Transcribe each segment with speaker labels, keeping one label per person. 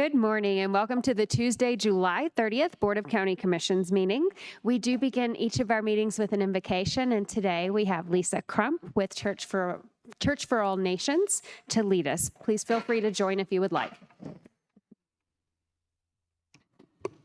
Speaker 1: Good morning and welcome to the Tuesday, July 30th Board of County Commissions meeting. We do begin each of our meetings with an invocation, and today we have Lisa Crump with Church for All Nations to lead us. Please feel free to join if you would like.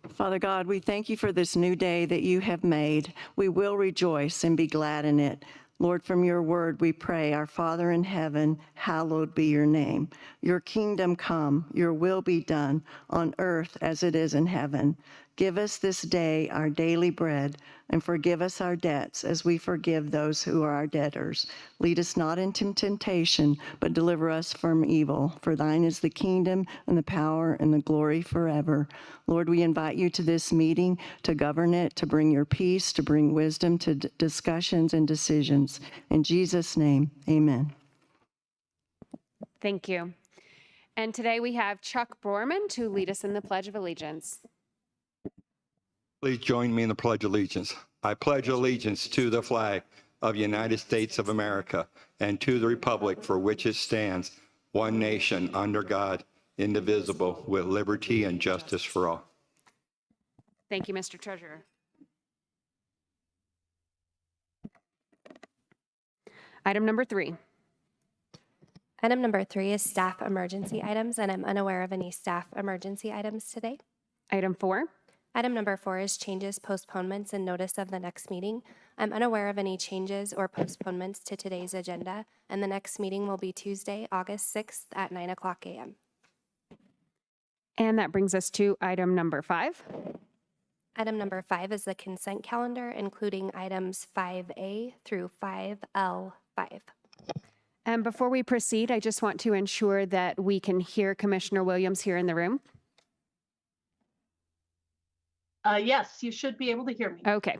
Speaker 2: Father God, we thank you for this new day that you have made. We will rejoice and be glad in it. Lord, from your word we pray, our Father in heaven, hallowed be your name. Your kingdom come, your will be done on earth as it is in heaven. Give us this day our daily bread, and forgive us our debts as we forgive those who are our debtors. Lead us not into temptation, but deliver us from evil. For thine is the kingdom and the power and the glory forever. Lord, we invite you to this meeting to govern it, to bring your peace, to bring wisdom to discussions and decisions. In Jesus' name, amen.
Speaker 1: Thank you. And today we have Chuck Borman to lead us in the Pledge of Allegiance.
Speaker 3: Please join me in the Pledge of Allegiance. I pledge allegiance to the flag of the United States of America and to the republic for which it stands, one nation under God, indivisible, with liberty and justice for all.
Speaker 1: Thank you, Mr. Treasurer. Item number 3.
Speaker 4: Item number 3 is staff emergency items, and I'm unaware of any staff emergency items today.
Speaker 1: Item 4.
Speaker 4: Item number 4 is changes, postponements, and notice of the next meeting. I'm unaware of any changes or postponements to today's agenda, and the next meeting will be Tuesday, August 6th at 9:00 a.m.
Speaker 1: And that brings us to item number 5.
Speaker 4: Item number 5 is the consent calendar, including items 5A through 5L5.
Speaker 1: And before we proceed, I just want to ensure that we can hear Commissioner Williams here in the room.
Speaker 5: Yes, you should be able to hear me.
Speaker 1: Okay,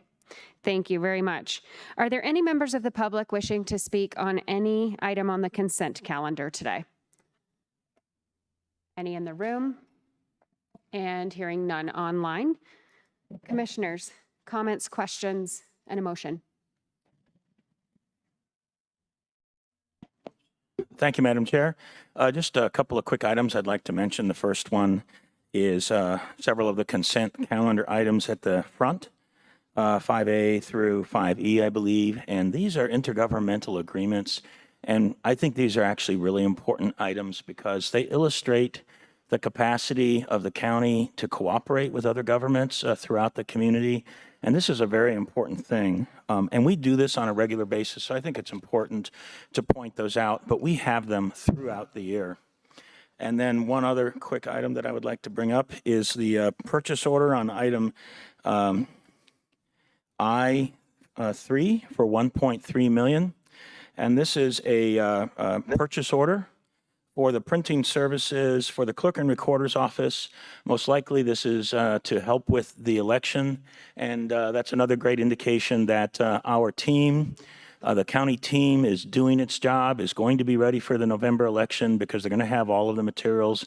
Speaker 1: thank you very much. Are there any members of the public wishing to speak on any item on the consent calendar today? Any in the room? And hearing none online. Commissioners, comments, questions, and a motion.
Speaker 6: Thank you, Madam Chair. Just a couple of quick items I'd like to mention. The first one is several of the consent calendar items at the front, 5A through 5E, I believe, and these are intergovernmental agreements. And I think these are actually really important items because they illustrate the capacity of the county to cooperate with other governments throughout the community. And this is a very important thing. And we do this on a regular basis, so I think it's important to point those out, but we have them throughout the year. And then one other quick item that I would like to bring up is the purchase order on item I3 for $1.3 million. And this is a purchase order for the printing services for the clerk and recorder's office. Most likely this is to help with the election. And that's another great indication that our team, the county team, is doing its job, is going to be ready for the November election because they're going to have all of the materials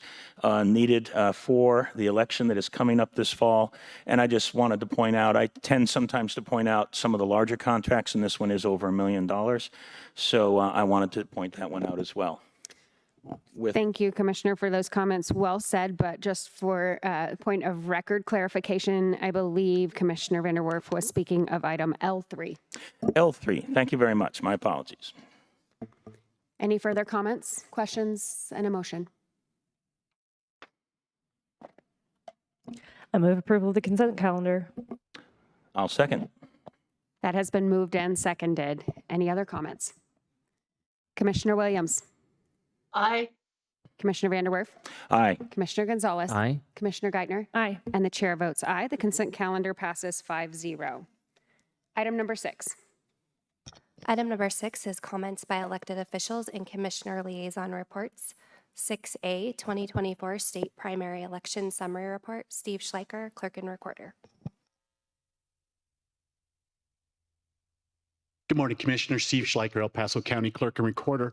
Speaker 6: needed for the election that is coming up this fall. And I just wanted to point out, I tend sometimes to point out some of the larger contracts, and this one is over $1 million. So I wanted to point that one out as well.
Speaker 1: Thank you, Commissioner, for those comments. Well said, but just for point of record clarification, I believe Commissioner Vanderwerf was speaking of item L3.
Speaker 6: L3, thank you very much. My apologies.
Speaker 1: Any further comments, questions, and a motion?
Speaker 7: I move approval of the consent calendar.
Speaker 6: I'll second.
Speaker 1: That has been moved and seconded. Any other comments? Commissioner Williams?
Speaker 5: Aye.
Speaker 1: Commissioner Vanderwerf?
Speaker 6: Aye.
Speaker 1: Commissioner Gonzalez?
Speaker 8: Aye.
Speaker 1: Commissioner Geithner?
Speaker 7: Aye.
Speaker 1: And the chair votes aye. The consent calendar passes 5-0. Item number 6.
Speaker 4: Item number 6 is comments by elected officials and commissioner liaison reports. 6A, 2024 State Primary Election Summary Report. Steve Schleicher, Clerk and Recorder.
Speaker 9: Good morning, Commissioner. Steve Schleicher, El Paso County Clerk and Recorder.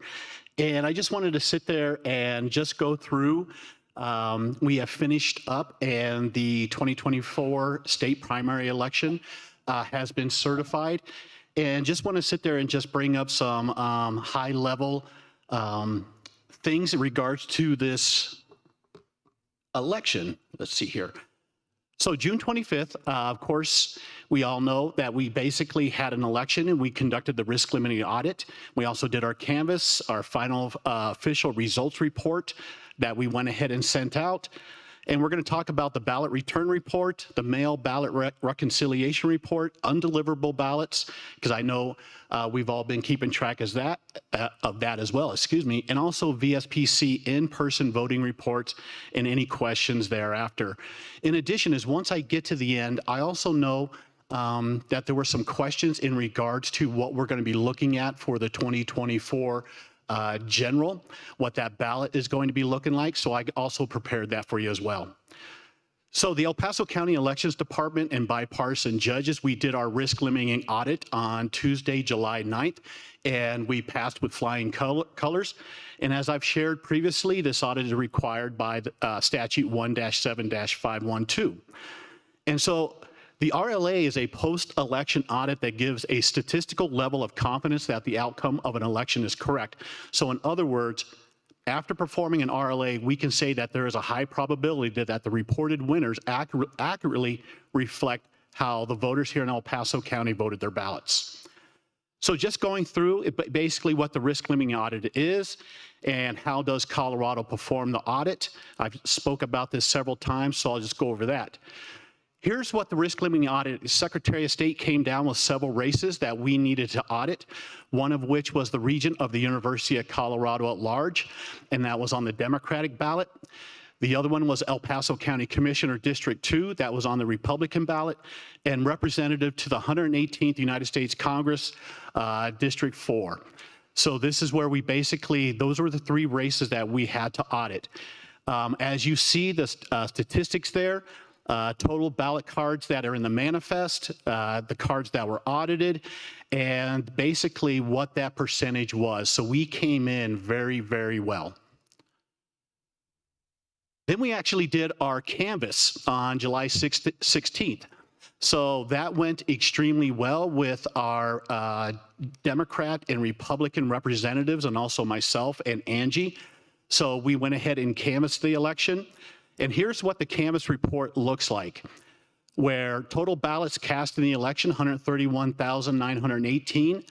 Speaker 9: And I just wanted to sit there and just go through. We have finished up, and the 2024 state primary election has been certified. And just want to sit there and just bring up some high-level things in regards to this election. Let's see here. So June 25th, of course, we all know that we basically had an election and we conducted the risk limiting audit. We also did our canvass, our final official results report that we went ahead and sent out. And we're going to talk about the ballot return report, the mail ballot reconciliation report, undeliverable ballots, because I know we've all been keeping track of that as well, and also VSPC in-person voting reports and any questions thereafter. In addition, is once I get to the end, I also know that there were some questions in regards to what we're going to be looking at for the 2024 general, what that ballot is going to be looking like. So I also prepared that for you as well. So the El Paso County Elections Department and bipartisan judges, we did our risk limiting audit on Tuesday, July 9th, and we passed with flying colors. And as I've shared previously, this audit is required by the, statute 1-7-512. And so the RLA is a post-election audit that gives a statistical level of confidence that the outcome of an election is correct. So in other words, after performing an RLA, we can say that there is a high probability that the reported winners accurately reflect how the voters here in El Paso County voted their ballots. So just going through it, basically what the risk limiting audit is and how does Colorado perform the audit. I've spoke about this several times, so I'll just go over that. Here's what the risk limiting audit, Secretary of State came down with several races that we needed to audit, one of which was the region of the University of Colorado at large, and that was on the Democratic ballot. The other one was El Paso County Commissioner District 2, that was on the Republican ballot, and representative to the 118th United States Congress, District 4. So this is where we basically, those were the three races that we had to audit. As you see the statistics there, total ballot cards that are in the manifest, the cards that were audited, and basically what that percentage was. So we came in very, very well. Then we actually did our canvass on July 16th. So that went extremely well with our Democrat and Republican representatives, and also myself and Angie. So we went ahead and canvassed the election. And here's what the canvass report looks like, where total ballots cast in the election, 131,918.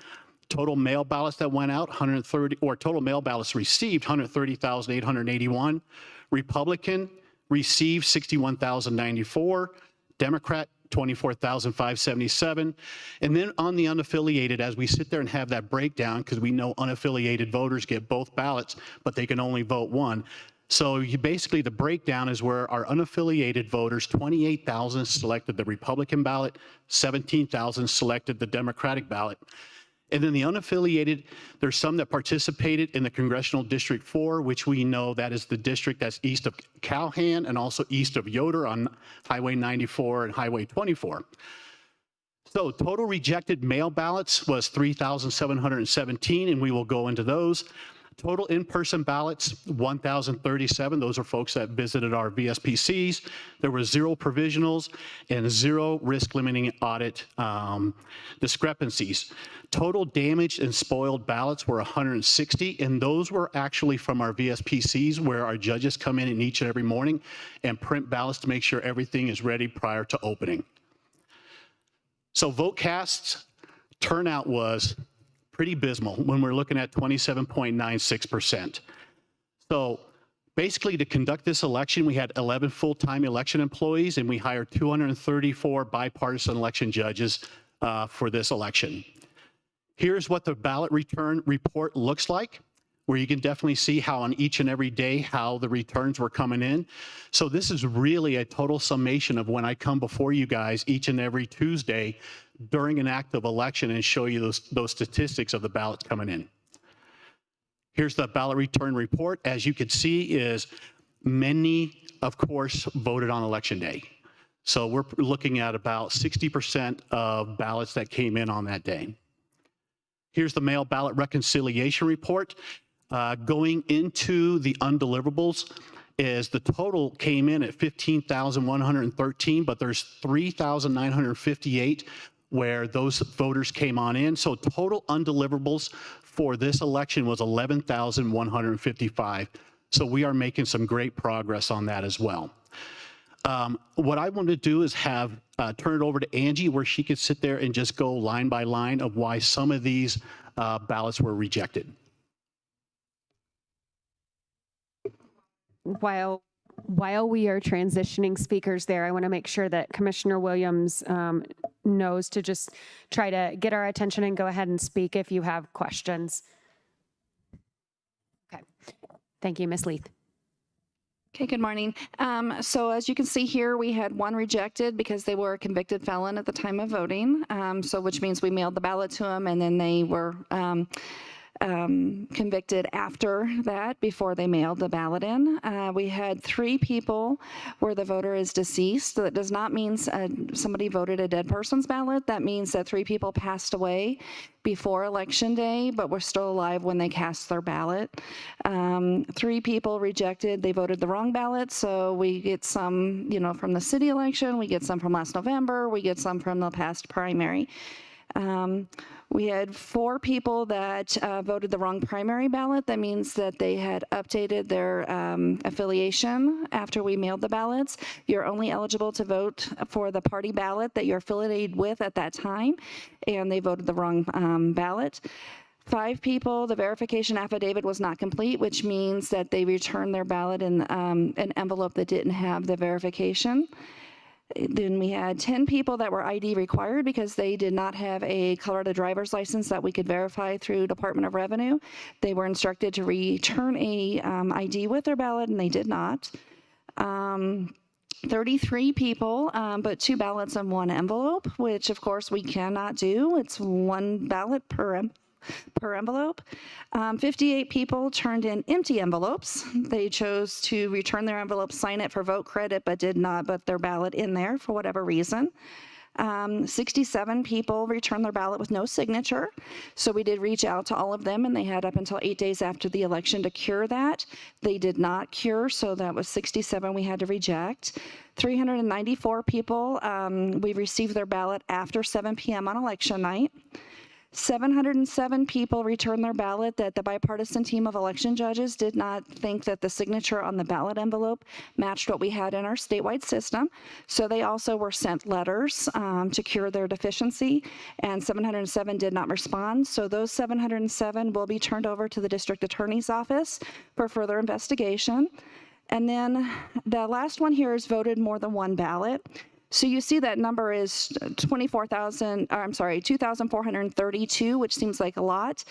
Speaker 9: Total mail ballots that went out, total mail ballots received, 130,881. Republican received 61,094. Democrat, 24,577. And then on the unaffiliated, as we sit there and have that breakdown, because we know unaffiliated voters get both ballots, but they can only vote one. So basically the breakdown is where our unaffiliated voters, 28,000 selected the Republican ballot, 17,000 selected the Democratic ballot. And then the unaffiliated, there's some that participated in the Congressional District 4, which we know that is the district that's east of Calhan and also east of Yoder on Highway 94 and Highway 24. So total rejected mail ballots was 3,717, and we will go into those. Total in-person ballots, 1,037. Those are folks that visited our VSPCs. There were 0 provisionals and 0 risk limiting audit discrepancies. Total damaged and spoiled ballots were 160, and those were actually from our VSPCs, where our judges come in each and every morning and print ballots to make sure everything is ready prior to opening. So vote casts, turnout was pretty abysmal when we're looking at 27.96%. So basically to conduct this election, we had 11 full-time election employees, and we hired 234 bipartisan election judges for this election. Here's what the ballot return report looks like, where you can definitely see how on each and every day how the returns were coming in. So this is really a total summation of when I come before you guys each and every Tuesday during an active election and show you those statistics of the ballots coming in. Here's the ballot return report. As you can see, is many, of course, voted on election day. So we're looking at about 60% of ballots that came in on that day. Here's the mail ballot reconciliation report. Going into the undeliverables is the total came in at 15,113, but there's 3,958 where those voters came on in. So total undeliverables for this election was 11,155. So we are making some great progress on that as well. What I want to do is turn it over to Angie, where she could sit there and just go line by line of why some of these ballots were rejected.
Speaker 1: While we are transitioning speakers there, I want to make sure that Commissioner Williams knows to just try to get our attention and go ahead and speak if you have questions. Okay. Thank you, Ms. Leith.
Speaker 8: Okay, good morning. So as you can see here, we had one rejected because they were a convicted felon at the time of voting. So which means we mailed the ballot to them, and then they were convicted after that, before they mailed the ballot in. We had 3 people where the voter is deceased. So that does not mean somebody voted a dead person's ballot. That means that 3 people passed away before Election Day, but were still alive when they cast their ballot. 3 people rejected. They voted the wrong ballot. So we get some, from the city election. We get some from last November. We get some from the past primary. We had 4 people that voted the wrong primary ballot. That means that they had updated their affiliation after we mailed the ballots. You're only eligible to vote for the party ballot that you're affiliated with at that time, and they voted the wrong ballot. 5 people, the verification affidavit was not complete, which means that they returned their ballot in an envelope that didn't have the verification. Then we had 10 people that were ID required because they did not have a Colorado driver's license that we could verify through Department of Revenue. They were instructed to return a ID with their ballot, and they did not. 33 people, but 2 ballots in 1 envelope, which of course we cannot do. It's 1 ballot per envelope. 58 people turned in empty envelopes. They chose to return their envelope, sign it for vote credit, but did not put their ballot in there for whatever reason. 67 people returned their ballot with no signature. So we did reach out to all of them, and they had up until 8 days after the election to cure that. They did not cure, so that was 67 we had to reject. 394 people, we received their ballot after 7 p.m. on election night. 707 people returned their ballot that the bipartisan team of election judges did not think that the signature on the ballot envelope matched what we had in our statewide system. So they also were sent letters to cure their deficiency, and 707 did not respond. So those 707 will be turned over to the district attorney's office for further investigation. And then the last one here is voted more than 1 ballot. So you see that number is 2,432, which seems like a lot.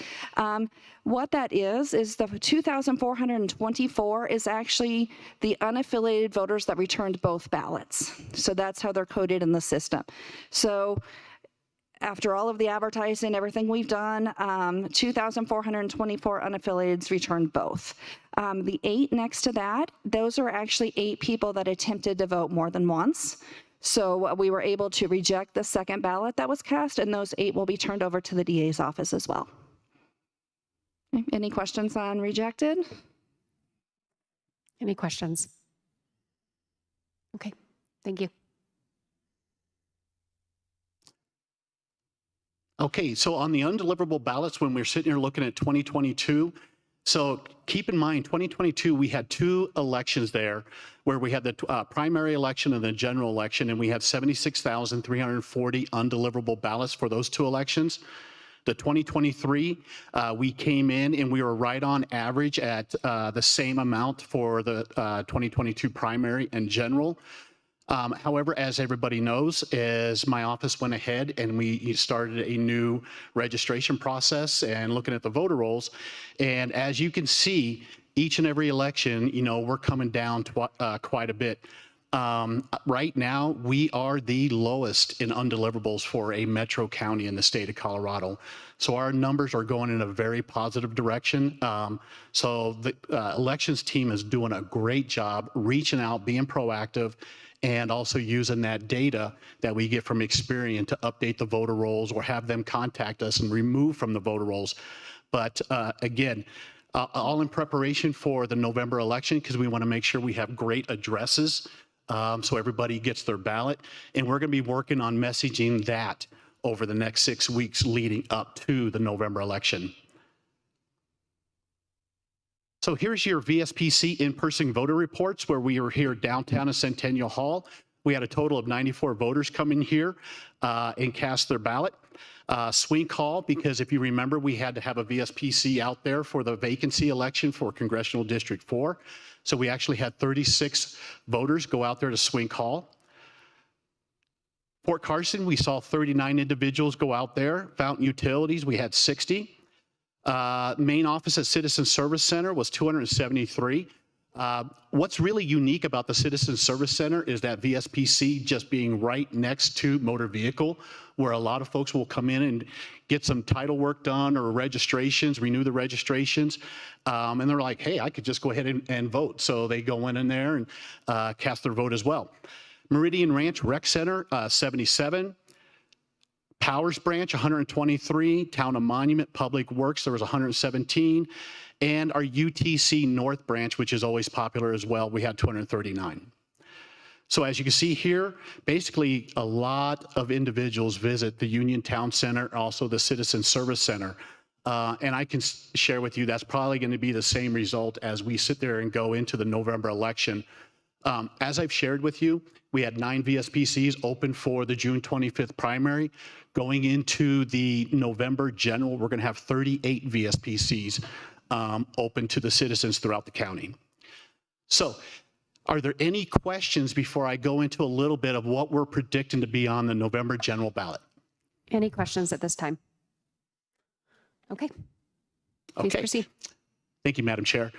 Speaker 8: What that is the 2,424 is actually the unaffiliated voters that returned both ballots. So that's how they're coded in the system. So after all of the advertising, everything we've done, 2,424 unaffiliateds returned both. The 8 next to that, those are actually 8 people that attempted to vote more than once. So we were able to reject the second ballot that was cast, and those 8 will be turned over to the DA's office as well. Any questions on rejected?
Speaker 1: Any questions? Okay, thank you.
Speaker 9: Okay, so on the undeliverable ballots, when we're sitting here looking at 2022, so keep in mind, 2022, we had 2 elections there where we had the primary election and the general election, and we had 76,340 undeliverable ballots for those 2 elections. The 2023, we came in and we were right on average at the same amount for the 2022 primary and general. However, as everybody knows, as my office went ahead and we started a new registration process and looking at the voter rolls, and as you can see, each and every election, we're coming down quite a bit. Right now, we are the lowest in undeliverables for a metro county in the state of Colorado. So our numbers are going in a very positive direction. So the elections team is doing a great job reaching out, being proactive, and also using that data that we get from Experian to update the voter rolls or have them contact us and remove from the voter rolls. But again, all in preparation for the November election, because we want to make sure we have great addresses so everybody gets their ballot. And we're going to be working on messaging that over the next 6 weeks leading up to the November election. So here's your VSPC in-person voter reports where we were here downtown at Centennial Hall. We had a total of 94 voters come in here and cast their ballot. Swink Hall, because if you remember, we had to have a VSPC out there for the vacancy election for Congressional District 4. So we actually had 36 voters go out there to Swink Hall. Fort Carson, we saw 39 individuals go out there. Fountain Utilities, we had 60. Main office at Citizen Service Center was 273. What's really unique about the Citizen Service Center is that VSPC just being right next to motor vehicle, where a lot of folks will come in and get some title work done or registrations, renew the registrations. And they're like, hey, I could just go ahead and vote. So they go in there and cast their vote as well. Meridian Ranch Rec Center, 77. Powers Branch, 123. Town of Monument Public Works, there was 117. And our UTC North Branch, which is always popular as well, we had 239. So as you can see here, basically a lot of individuals visit the Union Town Center, also the Citizen Service Center. And I can share with you that's probably going to be the same result as we sit there and go into the November election. As I've shared with you, we had 9 VSPCs open for the June 25th primary. Going into the November general, we're going to have 38 VSPCs open to the citizens throughout the county. So are there any questions before I go into a little bit of what we're predicting to be on the November general ballot?
Speaker 1: Any questions at this time? Okay. Please
Speaker 9: Okay.
Speaker 1: proceed.
Speaker 9: Thank you, Madam Chair.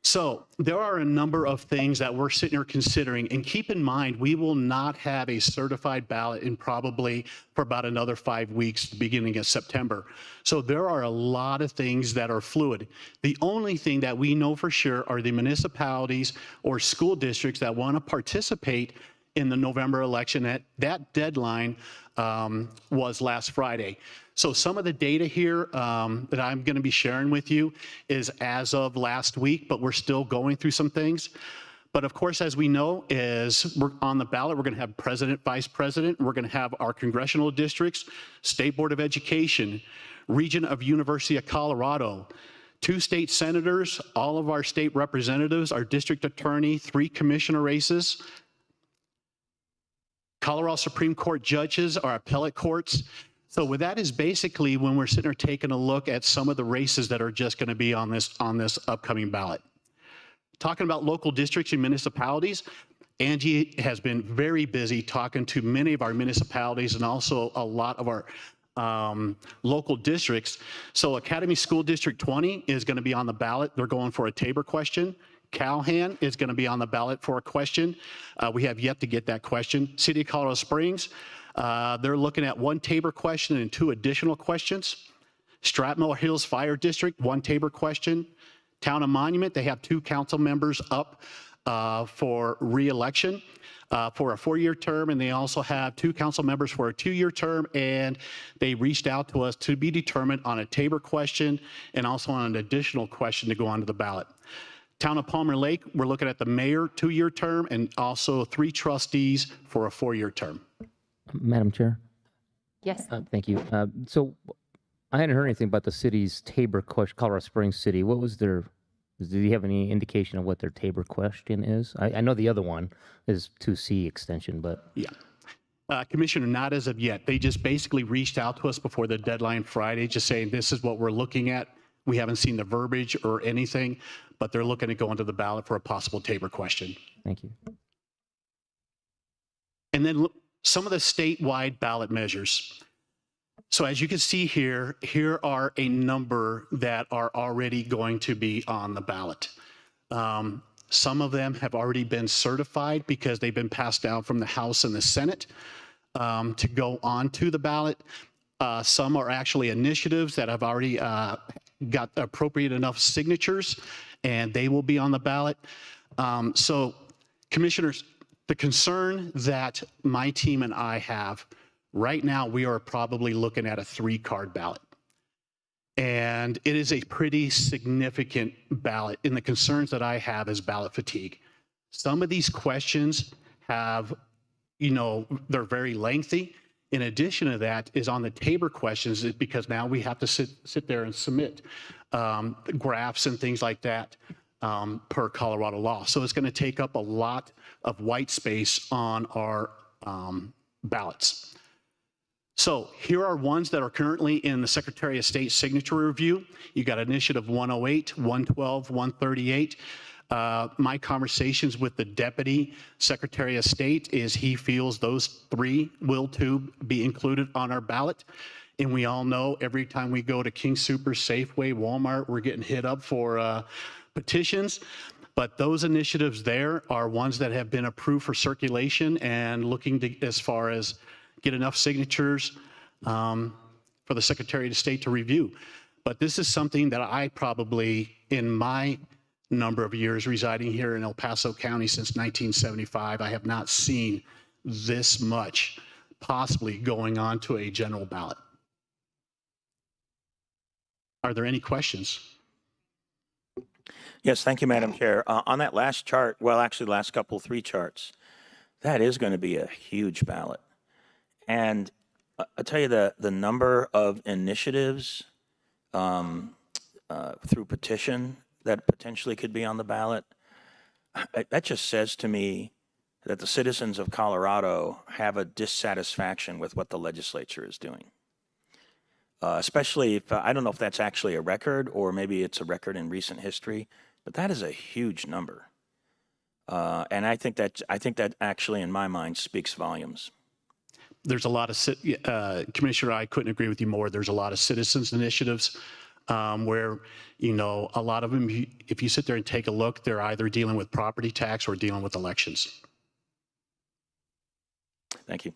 Speaker 9: So there are a number of things that we're sitting here considering, and keep in mind, we will not have a certified ballot in probably for about another 5 weeks, beginning of September. So there are a lot of things that are fluid. The only thing that we know for sure are the municipalities or school districts that want to participate in the November election. That deadline was last Friday. So some of the data here that I'm going to be sharing with you is as of last week, but we're still going through some things. But of course, as we know, is we're on the ballot, we're going to have president, vice president, we're going to have our congressional districts, State Board of Education, Region of University of Colorado, 2 state senators, all of our state representatives, our district attorney, 3 commissioner races, Colorado Supreme Court judges, our appellate courts. So with that is basically when we're sitting there taking a look at some of the races that are just going to be on this upcoming ballot. Talking about local districts and municipalities, Angie has been very busy talking to many of our municipalities and also a lot of our local districts. So Academy School District 20 is going to be on the ballot. They're going for a Tabor question. Calhan is going to be on the ballot for a question. We have yet to get that question. City of Colorado Springs, they're looking at 1 Tabor question and 2 additional questions. Strathmore Hills Fire District, 1 Tabor question. Town of Monument, they have 2 council members up for re-election for a 4-year term, and they also have 2 council members for a 2-year term, and they reached out to us to be determined on a Tabor question and also on an additional question to go onto the ballot. Town of Palmer Lake, we're looking at the mayor 2-year term and also 3 trustees for a 4-year term.
Speaker 10: Madam Chair?
Speaker 1: Yes.
Speaker 10: Thank you. So I hadn't heard anything about the city's Tabor question, Colorado Springs City. What was their, do you have any indication of what their Tabor question is? I know the other one is 2C extension, but.
Speaker 9: Yeah. Commissioner, not as of yet. They just basically reached out to us before the deadline Friday, just saying this is what we're looking at. We haven't seen the verbiage or anything, but they're looking to go into the ballot for a possible Tabor question.
Speaker 10: Thank you.
Speaker 9: And then some of the statewide ballot measures. So as you can see here, here are a number that are already going to be on the ballot. Some of them have already been certified because they've been passed down from the House and the Senate to go on to the ballot. Some are actually initiatives that have already got appropriate enough signatures, and they will be on the ballot. So, commissioners, the concern that my team and I have right now, we are probably looking at a 3-card ballot. And it is a pretty significant ballot. And the concerns that I have is ballot fatigue. Some of these questions have, they're very lengthy. In addition to that is on the Tabor questions, because now we have to sit there and submit graphs and things like that. per Colorado law. So it's going to take up a lot of white space on our ballots. So here are ones that are currently in the Secretary of State signature review. You got Initiative 108, 112, 138. My conversations with the Deputy Secretary of State is he feels those three will too be included on our ballot. And we all know every time we go to King Soopers, Safeway, Walmart, we're getting hit up for petitions. But those initiatives there are ones that have been approved for circulation and looking to, as far as get enough signatures for the Secretary of State to review. But this is something that I probably, in my number of years residing here in El Paso County since 1975, I have not seen this much possibly going on to a general ballot. Are there any questions?
Speaker 6: Yes, thank you, Madam Chair. On that last chart, well, actually, the last couple, 3 charts, that is going to be a huge ballot. And I'll tell you the number of initiatives through petition that potentially could be on the ballot, that just says to me that the citizens of Colorado have a dissatisfaction with what the legislature is doing. Especially if, I don't know if that's actually a record or maybe it's a record in recent history, but that is a huge number. And I think that actually, in my mind, speaks volumes.
Speaker 9: There's a lot of, Commissioner, I couldn't agree with you more. There's a lot of citizens initiatives where, you know, a lot of them, if you sit there and take a look, they're either dealing with property tax or dealing with elections.
Speaker 6: Thank you.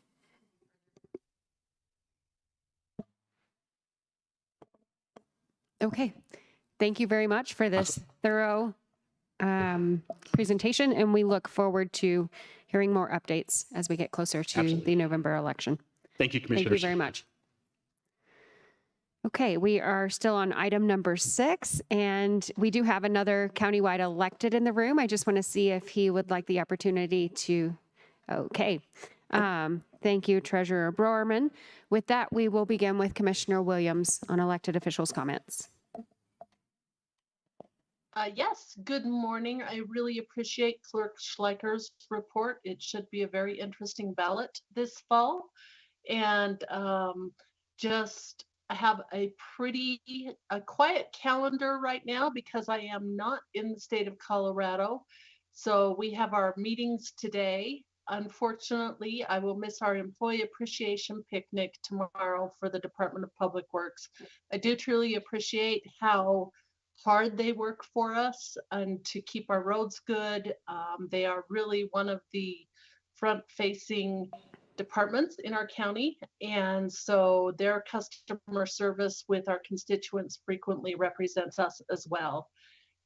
Speaker 1: Okay. Thank you very much for this thorough presentation, and we look forward to hearing more updates as we get closer to the November election.
Speaker 9: Thank you, Commissioners.
Speaker 1: Thank you very much. Okay, we are still on item number 6, and we do have another countywide elected in the room. I just want to see if he would like the opportunity to, okay. Thank you, Treasurer Broerman. With that, we will begin with Commissioner Williams on elected officials' comments.
Speaker 5: Yes, good morning. I really appreciate Clerk Schleicher's report. It should be a very interesting ballot this fall. And just have a quiet calendar right now because I am not in the state of Colorado. So we have our meetings today. Unfortunately, I will miss our employee appreciation picnic tomorrow for the Department of Public Works. I do truly appreciate how hard they work for us and to keep our roads good. They are really one of the front-facing departments in our county, and so their customer service with our constituents frequently represents us as well.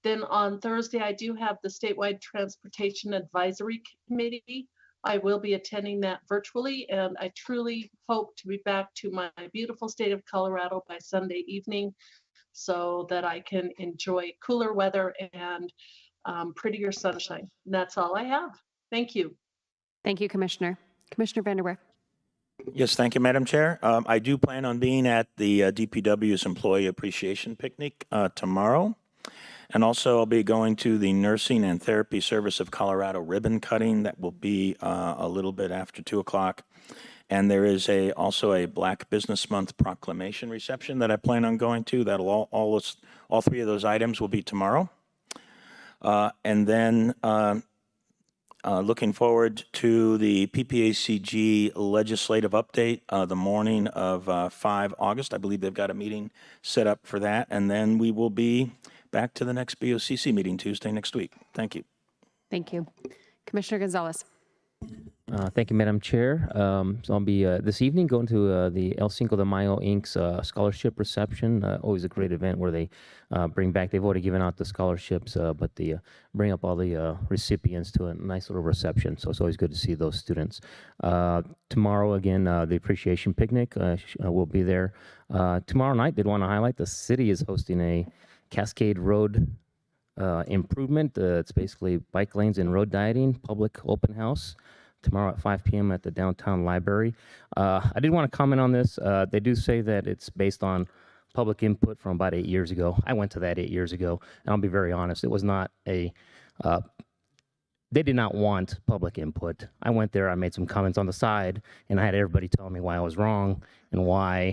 Speaker 5: Then on Thursday, I do have the Statewide Transportation Advisory Committee. I will be attending that virtually, and I truly hope to be back to my beautiful state of Colorado by Sunday evening so that I can enjoy cooler weather and prettier sunshine. And that's all I have. Thank you.
Speaker 1: Thank you, Commissioner. Commissioner Vanderwerf.
Speaker 6: Yes, thank you, Madam Chair. I do plan on being at the DPW's Employee Appreciation Picnic tomorrow. And also I'll be going to the Nursing and Therapy Service of Colorado ribbon cutting. That will be a little bit after 2 o'clock. And there is also a Black Business Month proclamation reception that I plan on going to. That'll all 3 of those items will be tomorrow. And then looking forward to the PPACG legislative update the morning of 5 August. I believe they've got a meeting set up for that. And then we will be back to the next BOCC meeting Tuesday next week. Thank you.
Speaker 1: Thank you. Commissioner Gonzalez.
Speaker 10: Thank you, Madam Chair. So I'll be this evening going to the El Cinco de Mayo Inc.'s scholarship reception. Always a great event where they bring back, they've already given out the scholarships, but they bring up all the recipients to a nice little reception. So it's always good to see those students. Tomorrow, again, the appreciation picnic will be there. Tomorrow night, they'd want to highlight the city is hosting a Cascade Road improvement. It's basically bike lanes and road dieting, public open house. Tomorrow at 5 p.m. at the downtown library. I did want to comment on this. They do say that it's based on public input from about 8 years ago. I went to that 8 years ago, and I'll be very honest, it was not a, they did not want public input. I went there, I made some comments on the side, and I had everybody tell me why I was wrong and why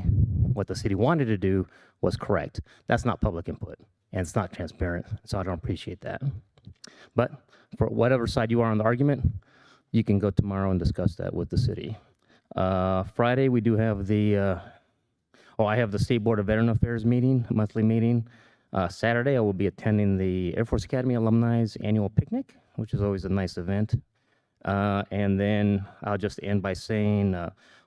Speaker 10: what the city wanted to do was correct. That's not public input, and it's not transparent, so I don't appreciate that. But for whatever side you are on the argument, you can go tomorrow and discuss that with the city. Friday, we do have the, I have the State Board of Veteran Affairs meeting, monthly meeting. Saturday, I will be attending the Air Force Academy Alumni's annual picnic, which is always a nice event. And then I'll just end by saying,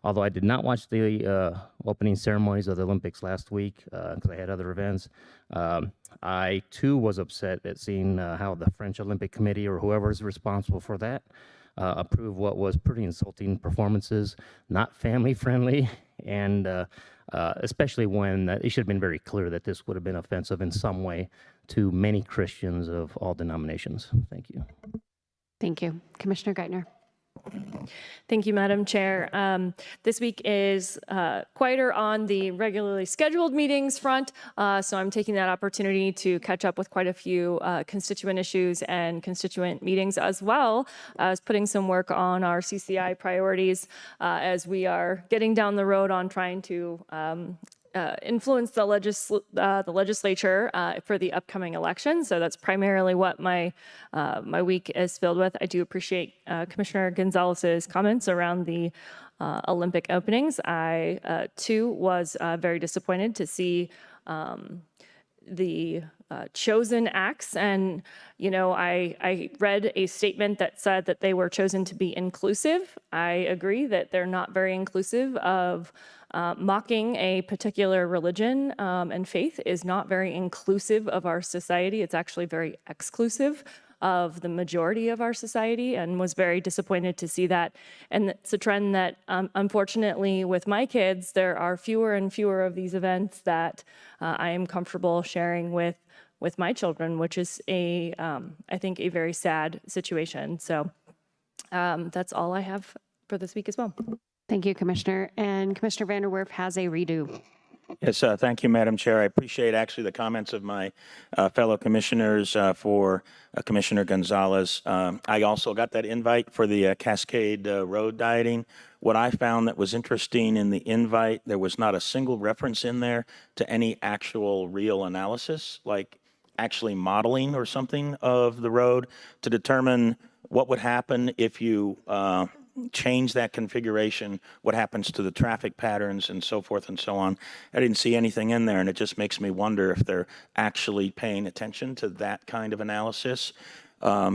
Speaker 10: although I did not watch the opening ceremonies of the Olympics last week because I had other events, I too was upset at seeing how the French Olympic Committee or whoever is responsible for that approve what was pretty insulting performances, not family friendly, and especially when it should have been very clear that this would have been offensive in some way to many Christians of all denominations. Thank you.
Speaker 1: Thank you. Commissioner Geithner.
Speaker 7: Thank you, Madam Chair. This week is quieter on the regularly scheduled meetings front, so I'm taking that opportunity to catch up with quite a few constituent issues and constituent meetings, as well as putting some work on our CCI priorities as we are getting down the road on trying to influence the legislature for the upcoming election. So that's primarily what my week is filled with. I do appreciate Commissioner Gonzalez's comments around the Olympic openings. I too was very disappointed to see the chosen acts, and I read a statement that said that they were chosen to be inclusive. I agree that they're not very inclusive of mocking a particular religion and faith is not very inclusive of our society. It's actually very exclusive of the majority of our society, and was very disappointed to see that. And it's a trend that, unfortunately, with my kids, there are fewer and fewer of these events that I am comfortable sharing with my children, which is I think, a very sad situation. So that's all I have for this week as well.
Speaker 1: Thank you, Commissioner. And Commissioner Vanderwerf has a redo.
Speaker 6: Yes, thank you, Madam Chair. I appreciate actually the comments of my fellow commissioners for Commissioner Gonzalez. I also got that invite for the Cascade Road dieting. What I found that was interesting in the invite, there was not a single reference in there to any actual real analysis, like actually modeling or something of the road to determine what would happen if you change that configuration, what happens to the traffic patterns and so forth and so on. I didn't see anything in there, and it just makes me wonder if they're actually paying attention to that kind of analysis.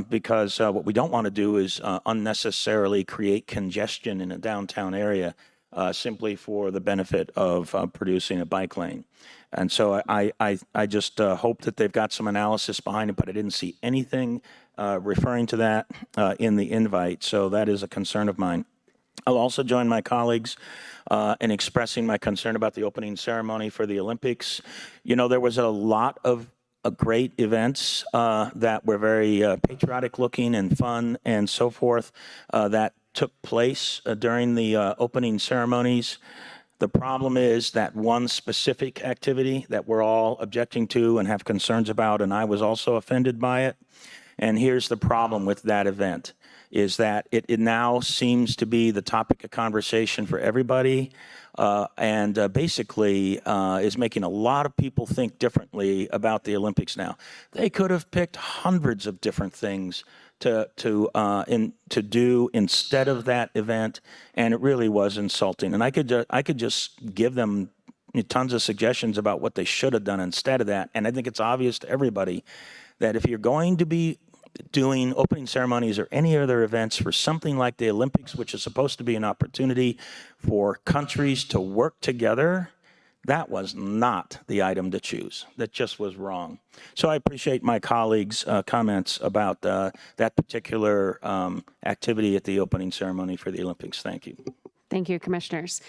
Speaker 6: Because what we don't want to do is unnecessarily create congestion in a downtown area simply for the benefit of producing a bike lane. And so I just hope that they've got some analysis behind it, but I didn't see anything referring to that in the invite. So that is a concern of mine. I'll also join my colleagues in expressing my concern about the opening ceremony for the Olympics. There was a lot of great events that were very patriotic looking and fun and so forth that took place during the opening ceremonies. The problem is that one specific activity that we're all objecting to and have concerns about, and I was also offended by it. And here's the problem with that event, is that it now seems to be the topic of conversation for everybody, and basically is making a lot of people think differently about the Olympics now. They could have picked hundreds of different things to do instead of that event, and it really was insulting. And I could just give them tons of suggestions about what they should have done instead of that. And I think it's obvious to everybody that if you're going to be doing opening ceremonies or any other events for something like the Olympics, which is supposed to be an opportunity for countries to work together, that was not the item to choose. That just was wrong. So I appreciate my colleagues' comments about that particular activity at the opening ceremony for the Olympics. Thank you.
Speaker 1: Thank you, commissioners.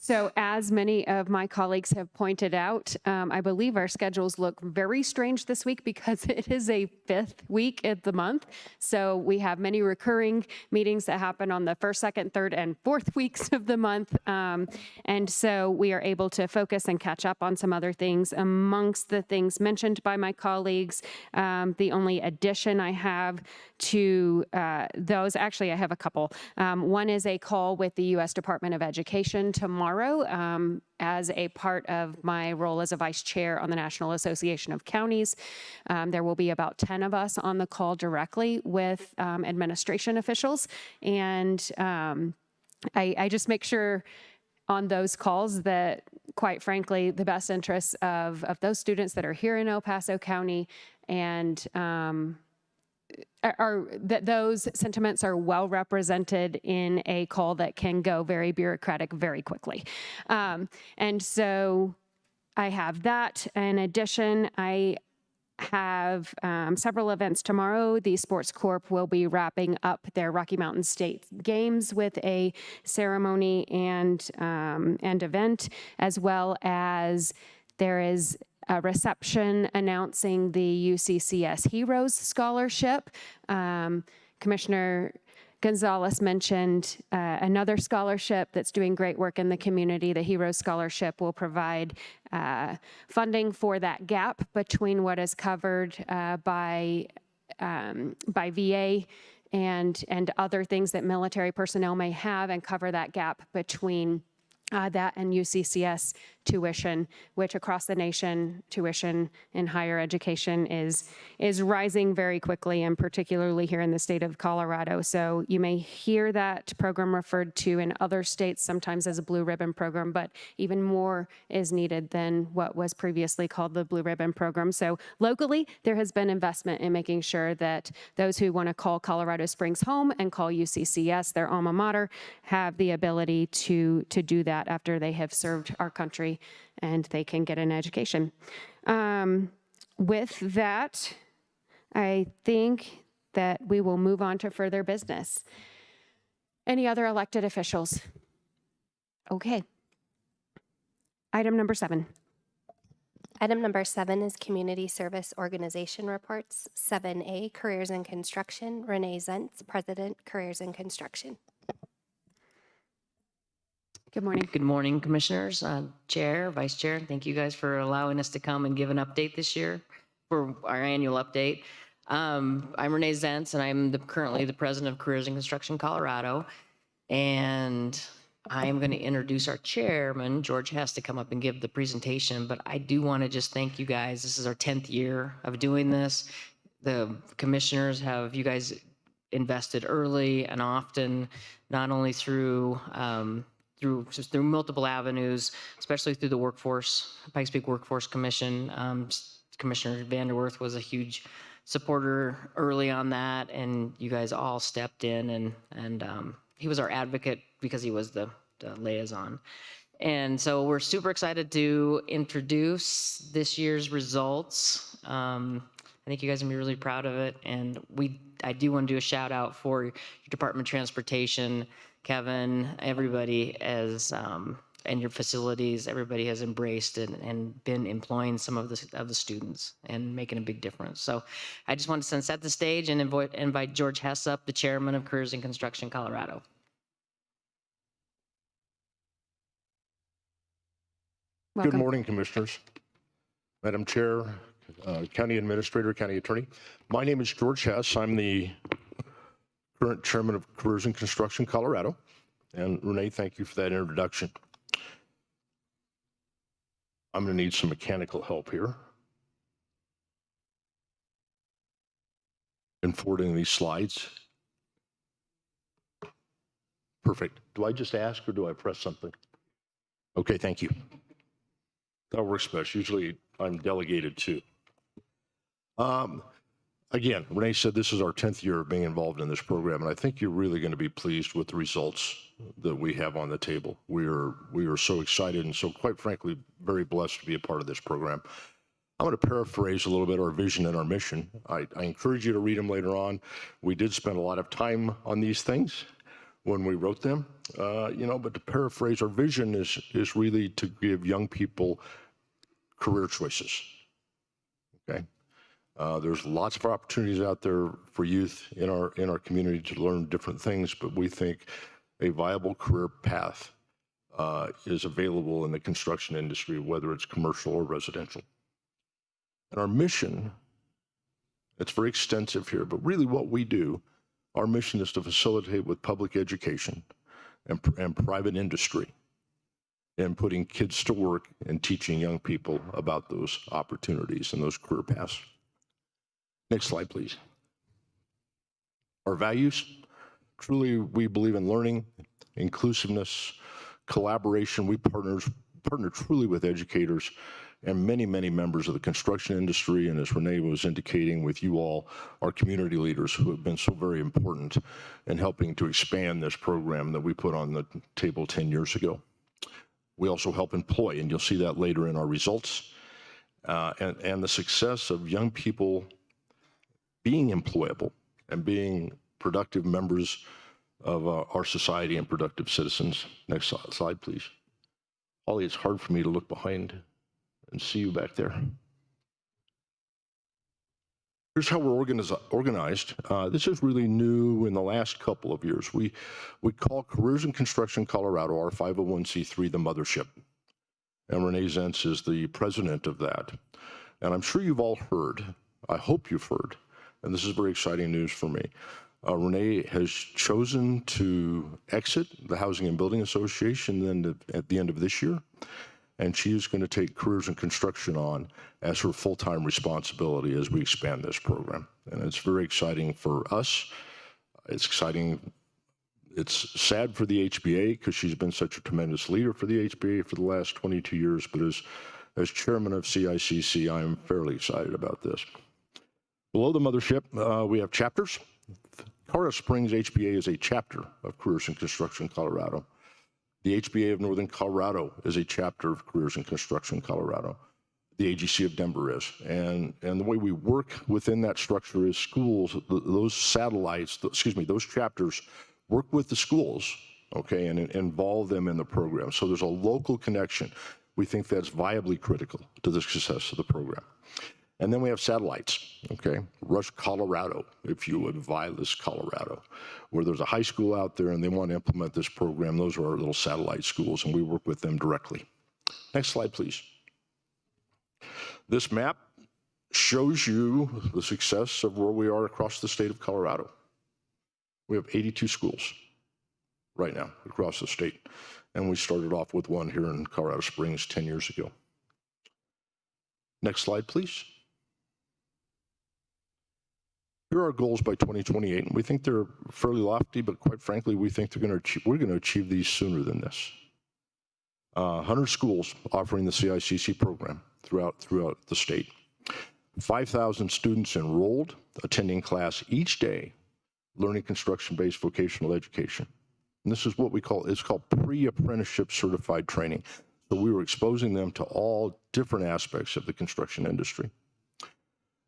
Speaker 1: So as many of my colleagues have pointed out, I believe our schedules look very strange this week because it is a 5th week of the month. So we have many recurring meetings that happen on the 1st, 2nd, 3rd, and 4th weeks of the month. And so we are able to focus and catch up on some other things. Amongst the things mentioned by my colleagues, the only addition I have to those, actually I have a couple. One is a call with the U.S. Department of Education tomorrow as a part of my role as a vice chair on the National Association of Counties. There will be about 10 of us on the call directly with administration officials. And I just make sure on those calls that, quite frankly, the best interests of those students that are here in El Paso County and that those sentiments are well represented in a call that can go very bureaucratic very quickly. And so I have that. In addition, I have several events tomorrow. The Sports Corp will be wrapping up their Rocky Mountain State Games with a ceremony and event, as well as there is a reception announcing the UCCS Heroes Scholarship. Commissioner Gonzalez mentioned another scholarship that's doing great work in the community. The Heroes Scholarship will provide funding for that gap between what is covered by VA and other things that military personnel may have, and cover that gap between that and UCCS tuition, which across the nation, tuition in higher education is rising very quickly, and particularly here in the state of Colorado. So you may hear that program referred to in other states sometimes as a Blue Ribbon program, but even more is needed than what was previously called the Blue Ribbon program. So locally, there has been investment in making sure that those who want to call Colorado Springs home and call UCCS their alma mater have the ability to do that after they have served our country, and they can get an education. With that, I think that we will move on to further business. Any other elected officials? Okay. Item number 7.
Speaker 4: Item number 7 is Community Service Organization Reports. 7A, Careers in Construction. Renee Zentz, President, Careers in Construction.
Speaker 1: Good morning.
Speaker 11: Good morning, Commissioners, Chair, Vice Chair. Thank you guys for allowing us to come and give an update this year for our annual update. I'm Renee Zentz, and I'm currently the President of Careers in Construction Colorado. And I am going to introduce our chairman. George has to come up and give the presentation, but I do want to just thank you guys. This is our 10th year of doing this. The commissioners have, you guys invested early and often, not only through multiple avenues, especially through the workforce, Pikes Peak Workforce Commission. Commissioner Vanderwerth was a huge supporter early on that, and you guys all stepped in, and he was our advocate because he was the liaison. And so we're super excited to introduce this year's results. I think you guys are gonna be really proud of it, and I do want to do a shout out for your Department of Transportation, Kevin, everybody, and your facilities. Everybody has embraced and been employing some of the students and making a big difference. So I just want to set the stage and invite George Hess up, the chairman of Careers in Construction Colorado.
Speaker 1: Welcome.
Speaker 12: Good morning, Commissioners, Madam Chair, County Administrator, County Attorney. My name is George Hess. I'm the current chairman of Careers in Construction Colorado. And Renee, thank you for that introduction. I'm going to need some mechanical help here in forwarding these slides. Perfect. Do I just ask or do I press something? Okay, thank you. That works best. Usually I'm delegated to. Again, Renee said this is our 10th year of being involved in this program, and I think you're really going to be pleased with the results that we have on the table. We are so excited and so, quite frankly, very blessed to be a part of this program. I'm going to paraphrase a little bit our vision and our mission. I encourage you to read them later on. We did spend a lot of time on these things. when we wrote them, but to paraphrase, our vision is really to give young people career choices. Okay. There's lots of opportunities out there for youth in our community to learn different things, but we think a viable career path is available in the construction industry, whether it's commercial or residential. And our mission, it's very extensive here, but really what we do, our mission is to facilitate with public education and private industry and putting kids to work and teaching young people about those opportunities and those career paths. Next slide, please. Our values, truly we believe in learning, inclusiveness, collaboration. We partner truly with educators and many, many members of the construction industry, and as Renee was indicating with you all, our community leaders who have been so very important in helping to expand this program that we put on the table 10 years ago. We also help employ, and you'll see that later in our results, and the success of young people being employable and being productive members of our society and productive citizens. Next slide, please. Holly, it's hard for me to look behind and see you back there. Here's how we're organized. This is really new in the last couple of years. We call Careers in Construction Colorado, our 501c3, the mothership. And Renee Zentz is the president of that. And I'm sure you've all heard, I hope you've heard, and this is very exciting news for me. Renee has chosen to exit the Housing and Building Association at the end of this year, and she is going to take Careers in Construction on as her full-time responsibility as we expand this program. And it's very exciting for us. It's exciting. It's sad for the HBA because she's been such a tremendous leader for the HBA for the last 22 years, but as chairman of CICC, I am fairly excited about this. Below the mothership, we have chapters. Colorado Springs HBA is a chapter of Careers in Construction Colorado. The HBA of Northern Colorado is a chapter of Careers in Construction Colorado. The AGC of Denver is. And the way we work within that structure is schools, those satellites, those chapters work with the schools, okay, and involve them in the program. So there's a local connection. We think that's viably critical to the success of the program. And then we have satellites, okay? Rush, Colorado, if you would, Vilas, Colorado, where there's a high school out there and they want to implement this program. Those are our little satellite schools, and we work with them directly. Next slide, please. This map shows you the success of where we are across the state of Colorado. We have 82 schools right now across the state, and we started off with one here in Colorado Springs 10 years ago. Next slide, please. Here are our goals by 2028, and we think they're fairly lofty, but quite frankly, we think we're going to achieve these sooner than this. 100 schools offering the CICC program throughout the state. 5,000 students enrolled, attending class each day, learning construction-based vocational education. And this is what it's called pre-apprenticeship certified training. So we were exposing them to all different aspects of the construction industry.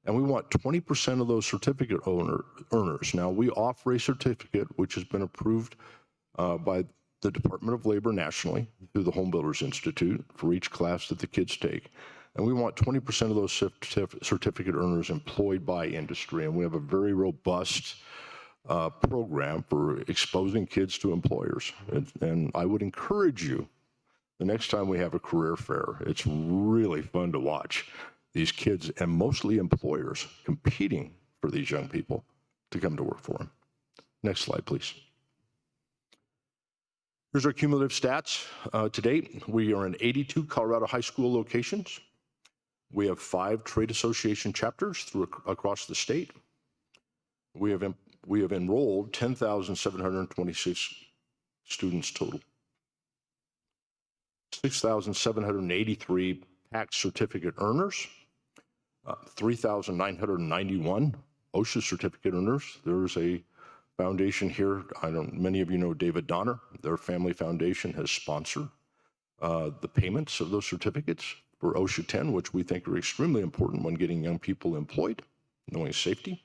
Speaker 12: And we want 20% of those certificate earners. Now, we offer a certificate which has been approved by the Department of Labor nationally through the Home Builders Institute for each class that the kids take. And we want 20% of those certificate earners employed by industry. And we have a very robust program for exposing kids to employers. And I would encourage you, the next time we have a career fair, it's really fun to watch these kids and mostly employers competing for these young people to come to work for them. Next slide, please. Here's our cumulative stats. To date, we are in 82 Colorado high school locations. We have 5 trade association chapters across the state. We have enrolled 10,726 students total. 6,783 PAC certificate earners, 3,991 OSHA certificate earners. There's a foundation here. Many of you know David Donner. Their family foundation has sponsored the payments of those certificates for OSHA 10, which we think are extremely important when getting young people employed, knowing safety.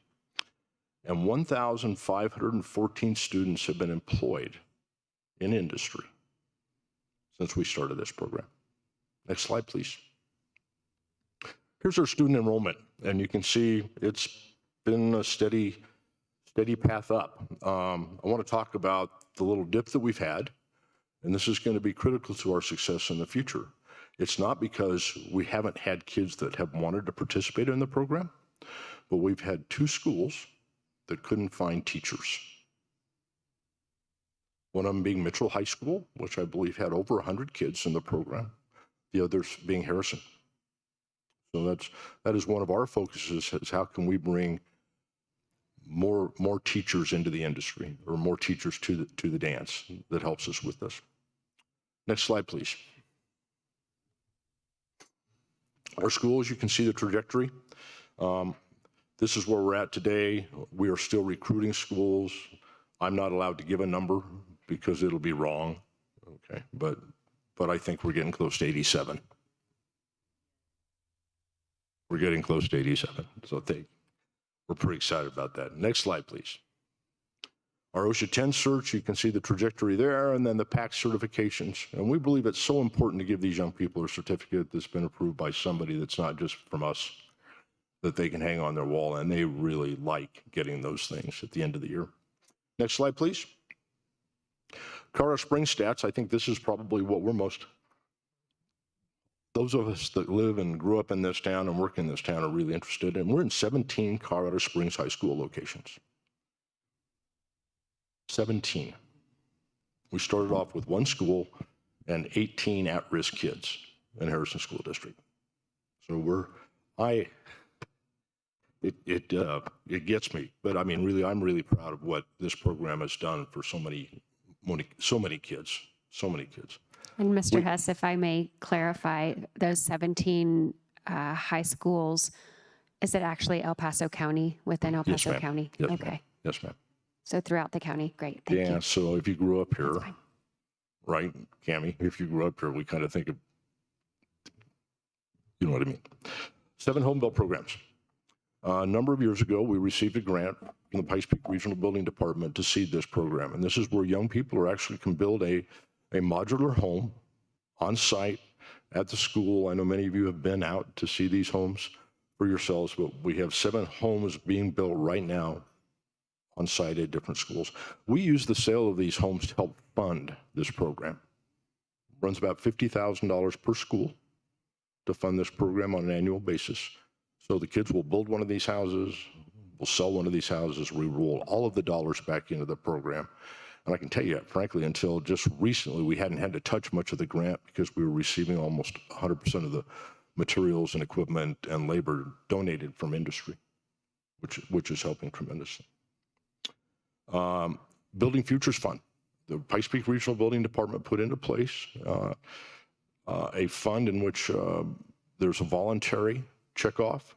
Speaker 12: and 1,514 students have been employed in industry since we started this program. Next slide, please. Here's our student enrollment, and you can see it's been a steady path up. I want to talk about the little dip that we've had, and this is going to be critical to our success in the future. It's not because we haven't had kids that have wanted to participate in the program, but we've had 2 schools that couldn't find teachers. One of them being Mitchell High School, which I believe had over 100 kids in the program. The others being Harrison. So that is one of our focuses, is how can we bring more teachers into the industry, or more teachers to the dance that helps us with this. Next slide, please. Our schools, you can see the trajectory. This is where we're at today. We are still recruiting schools. I'm not allowed to give a number because it'll be wrong, okay? But I think we're getting close to 87. We're getting close to 87, so we're pretty excited about that. Next slide, please. Our OSHA 10 search, you can see the trajectory there, and then the PAC certifications. And we believe it's so important to give these young people a certificate that's been approved by somebody that's not just from us, that they can hang on their wall, and they really like getting those things at the end of the year. Next slide, please. Colorado Springs stats, I think this is probably what we're those of us that live and grew up in this town and work in this town are really interested in. We're in 17 Colorado Springs High School locations. 17. We started off with 1 school and 18 at-risk kids in Harrison School District. So it gets me, but I mean, really, I'm really proud of what this program has done for so many kids.
Speaker 1: And Mr. Hess, if I may clarify, those 17 high schools, is it actually El Paso County, within El Paso
Speaker 12: ma'am.
Speaker 1: County?
Speaker 12: Yes,
Speaker 1: Okay.
Speaker 12: ma'am. Yes, ma'am.
Speaker 1: So throughout the county, great, thank
Speaker 12: Yeah,
Speaker 1: you.
Speaker 12: so if you grew up here, right, Cammie, if you grew up here, we kind of think of, you know what I mean. 7 home built programs. A number of years ago, we received a grant from the Pikes Peak Regional Building Department to seed this program. And this is where young people can build a modular home on site at the school. I know many of you have been out to see these homes for yourselves, but we have 7 homes being built right now on site at different schools. We use the sale of these homes to help fund this program. It runs about $50,000 per school to fund this program on an annual basis. So the kids will build one of these houses, we'll sell one of these houses, we roll all of the dollars back into the program. And I can tell you, frankly, until just recently, we hadn't had to touch much of the grant because we were receiving almost 100% of the materials and equipment and labor donated from industry, which is helping tremendously. Building Futures Fund. The Pikes Peak Regional Building Department put into place a fund in which there's a voluntary checkoff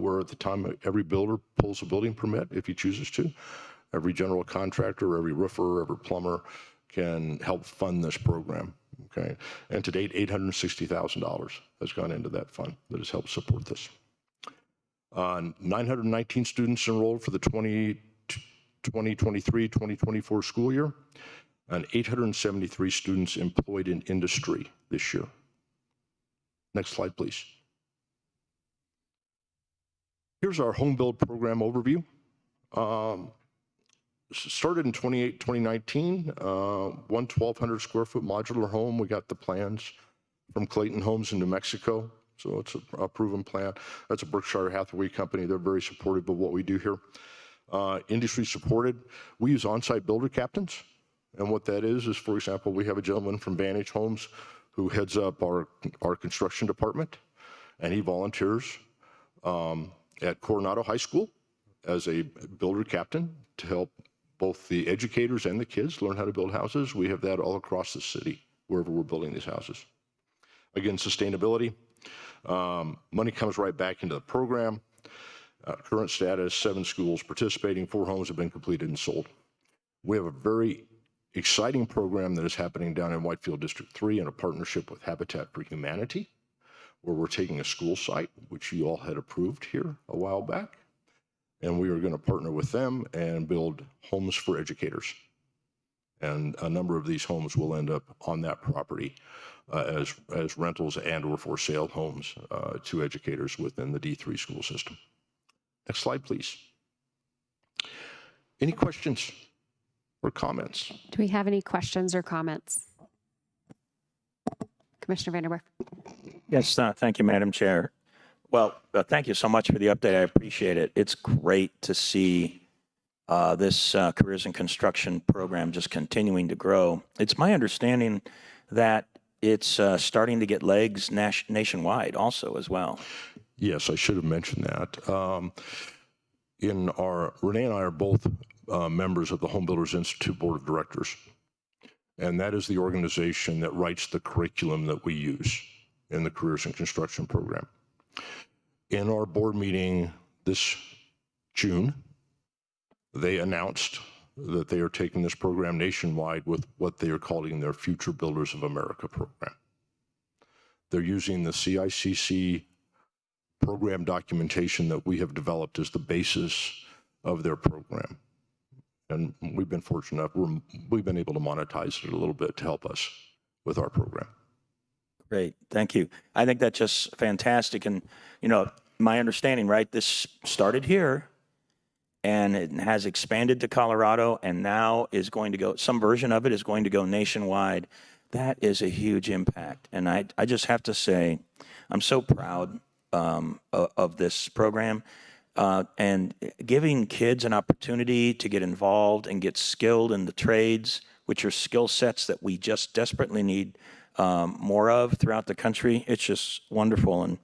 Speaker 12: where at the time every builder pulls a building permit if he chooses to. Every general contractor, every roofer, every plumber can help fund this program, okay? And to date, $860,000 has gone into that fund that has helped support this. 919 students enrolled for the 2023-2024 school year, and 873 students employed in industry this year. Next slide, please. Here's our home build program overview. Started in 2019, one 1,200 square foot modular home. We got the plans from Clayton Homes in New Mexico. So it's a proven plan. That's a Berkshire Hathaway company. They're very supportive of what we do here. Industry supported. We use on-site builder captains. And what that is, for example, we have a gentleman from Vantage Homes who heads up our construction department, and he volunteers at Coronado High School as a builder captain to help both the educators and the kids learn how to build houses. We have that all across the city, wherever we're building these houses. Again, sustainability. Money comes right back into the program. Current status, 7 schools participating, 4 homes have been completed and sold. We have a very exciting program that is happening down in Whitefield District 3 in a partnership with Habitat for Humanity, where we're taking a school site, which you all had approved here a while back, And we are going to partner with them and build homes for educators. And a number of these homes will end up on that property as rentals and or for sale homes to educators within the D3 school system. Next slide, please. Any questions or comments?
Speaker 1: Do we have any questions or comments? Commissioner Vanderwerf.
Speaker 6: Yes, thank you, Madam Chair. Well, thank you so much for the update. I appreciate it. It's great to see this Careers in Construction program just continuing to grow. It's my understanding that it's starting to get legs nationwide also as well.
Speaker 12: Yes, I should have mentioned that. Renee and I are both members of the Home Builders Institute Board of Directors. And that is the organization that writes the curriculum that we use in the Careers in Construction program. In our board meeting this June, they announced that they are taking this program nationwide with what they are calling their Future Builders of America program. They're using the CICC program documentation that we have developed as the basis of their program. And we've been fortunate enough, we've been able to monetize it a little bit to help us with our program.
Speaker 6: Great, thank you. I think that's just fantastic. And, you know, my understanding, right, this started here and it has expanded to Colorado and now is going to go, some version of it is going to go nationwide. That is a huge impact. And I just have to say, I'm so proud of this program. And giving kids an opportunity to get involved and get skilled in the trades, which are skill sets that we just desperately need more of throughout the country. It's just wonderful.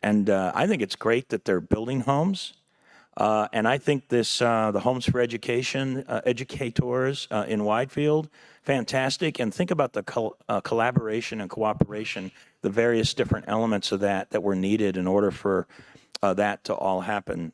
Speaker 6: And I think it's great that they're building homes. And I think this, the Homes for Education, educators in Widefield, fantastic. And think about the collaboration and cooperation, the various different elements of that were needed in order for that to all happen.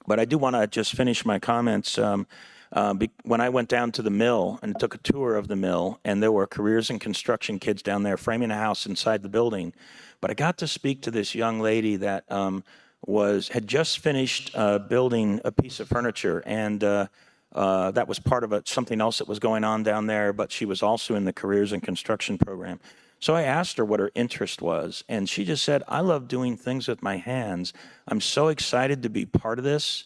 Speaker 6: But I do want to just finish my comments. When I went down to the mill and took a tour of the mill, and there were Careers in Construction kids down there framing a house inside the building. But I got to speak to this young lady that had just finished building a piece of furniture, and that was part of something else that was going on down there, but she was also in the Careers in Construction program. So I asked her what her interest was, and she just said, I love doing things with my hands. I'm so excited to be part of this.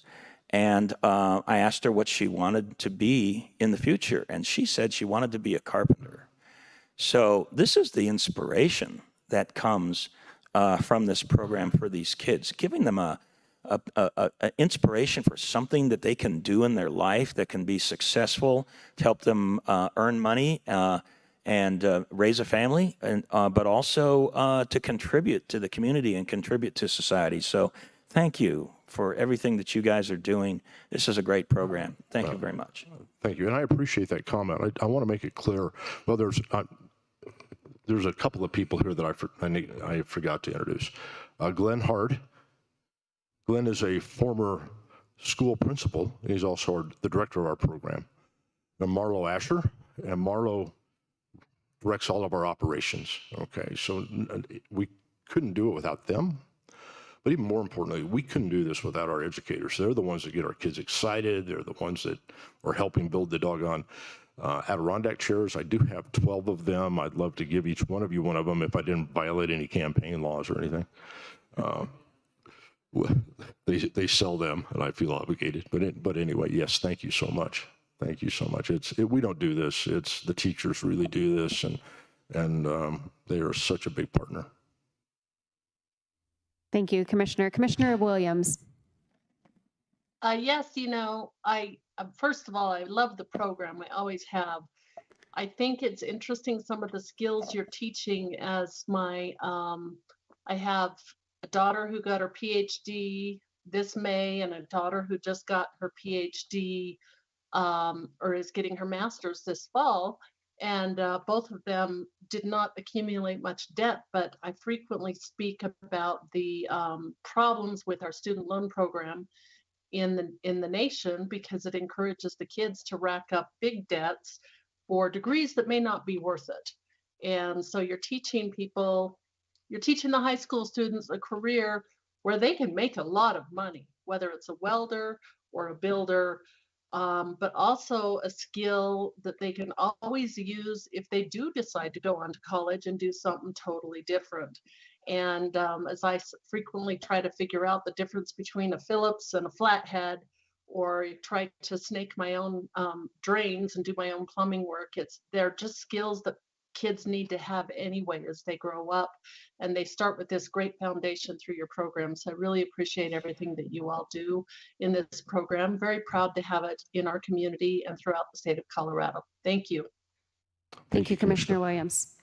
Speaker 6: And I asked her what she wanted to be in the future, and she said she wanted to be a carpenter. So this is the inspiration that comes from this program for these kids, giving them a inspiration for something that they can do in their life that can be successful, to help them earn money, and raise a family, but also to contribute to the community and contribute to society. So thank you for everything that you guys are doing. This is a great program. Thank you very much.
Speaker 12: Thank you, and I appreciate that comment. I want to make it clear. Well, there's a couple of people here that I forgot to introduce. Glenn Hard. Glenn is a former school principal. He's also the director of our program. And Marlo Asher, and Marlo directs all of our operations. Okay, so we couldn't do it without them. But even more importantly, we couldn't do this without our educators. They're the ones that get our kids excited. They're the ones that are helping build the doggone Adirondack chairs. I do have 12 of them. I'd love to give each one of you one of them if I didn't violate any campaign laws or anything. They sell them, and I feel obligated. But anyway, yes, thank you so much. Thank you so much. We don't do this. It's the teachers really do this, and they are such a big partner.
Speaker 1: Thank you, Commissioner. Commissioner Williams.
Speaker 5: Yes, you know, first of all, I love the program. I always have. I think it's interesting some of the skills you're teaching as I have a daughter who got her PhD this May and a daughter who just got her PhD or is getting her master's this fall. And both of them did not accumulate much debt, but I frequently speak about the problems with our student loan program in the nation, because it encourages the kids to rack up big debts for degrees that may not be worth it. And so you're teaching the high school students a career where they can make a lot of money. whether it's a welder or a builder, but also a skill that they can always use if they do decide to go on to college and do something totally different. And as I frequently try to figure out the difference between a Phillips and a flathead, or try to snake my own drains and do my own plumbing work, they're just skills that kids need to have anyway as they grow up. And they start with this great foundation through your program. So I really appreciate everything that you all do in this program. Very proud to have it in our community and throughout the state of Colorado. Thank you.
Speaker 1: Thank you, Commissioner Williams.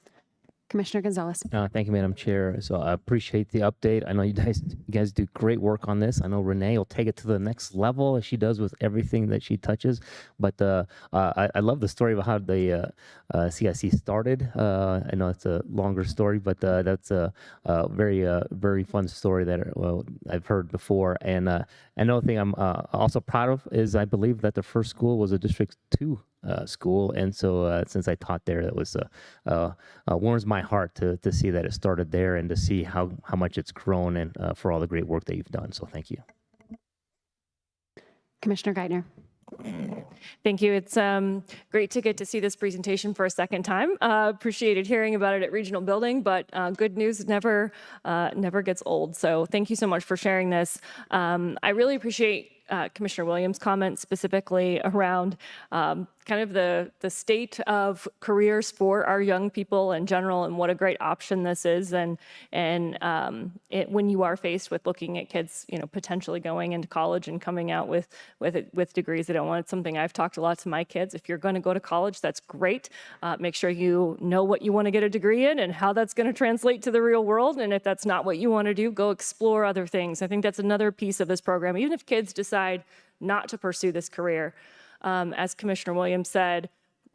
Speaker 1: Commissioner Gonzalez.
Speaker 10: Thank you, Madam Chair. So I appreciate the update. I know you guys do great work on this. I know Renee will take it to the next level as she does with everything that she touches. But I love the story of how the CIC started. I know it's a longer story, but that's a very fun story that I've heard before. And another thing I'm also proud of is I believe that the first school was a District 2 school, and so since I taught there, that was warms my heart to see that it started there and to see how much it's grown, and for all the great work that you've done. So thank you.
Speaker 1: Commissioner Geithner.
Speaker 7: Thank you. It's great to get to see this presentation for a second time. Appreciated hearing about it at Regional Building, but good news never gets old. So thank you so much for sharing this. I really appreciate Commissioner Williams' comments specifically around kind of the state of careers for our young people in general, and what a great option this is. And when you are faced with looking at kids, potentially going into college and coming out with degrees they don't want, it's something I've talked a lot to my kids. If you're going to go to college, that's great. Make sure you know what you want to get a degree in and how that's going to translate to the real world. And if that's not what you want to do, go explore other things. I think that's another piece of this program. Even if kids decide not to pursue this career, as Commissioner Williams said,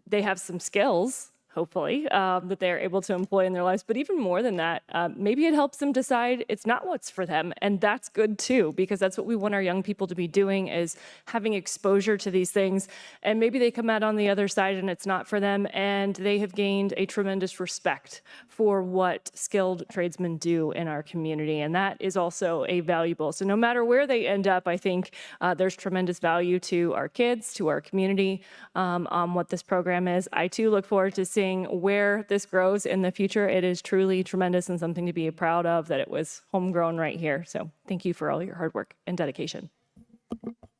Speaker 7: they have some skills, hopefully, that they're able to employ in their lives. But even more than that, maybe it helps them decide it's not what's for them. And that's good too, because that's what we want our young people to be doing, is having exposure to these things. And maybe they come out on the other side and it's not for them, and they have gained a tremendous respect for what skilled tradesmen do in our community. And that is also a valuable. So no matter where they end up, I think there's tremendous value to our kids, to our community, on what this program is. I too look forward to seeing where this grows in the future. It is truly tremendous and something to be proud of that it was homegrown right here. So thank you for all your hard work and dedication.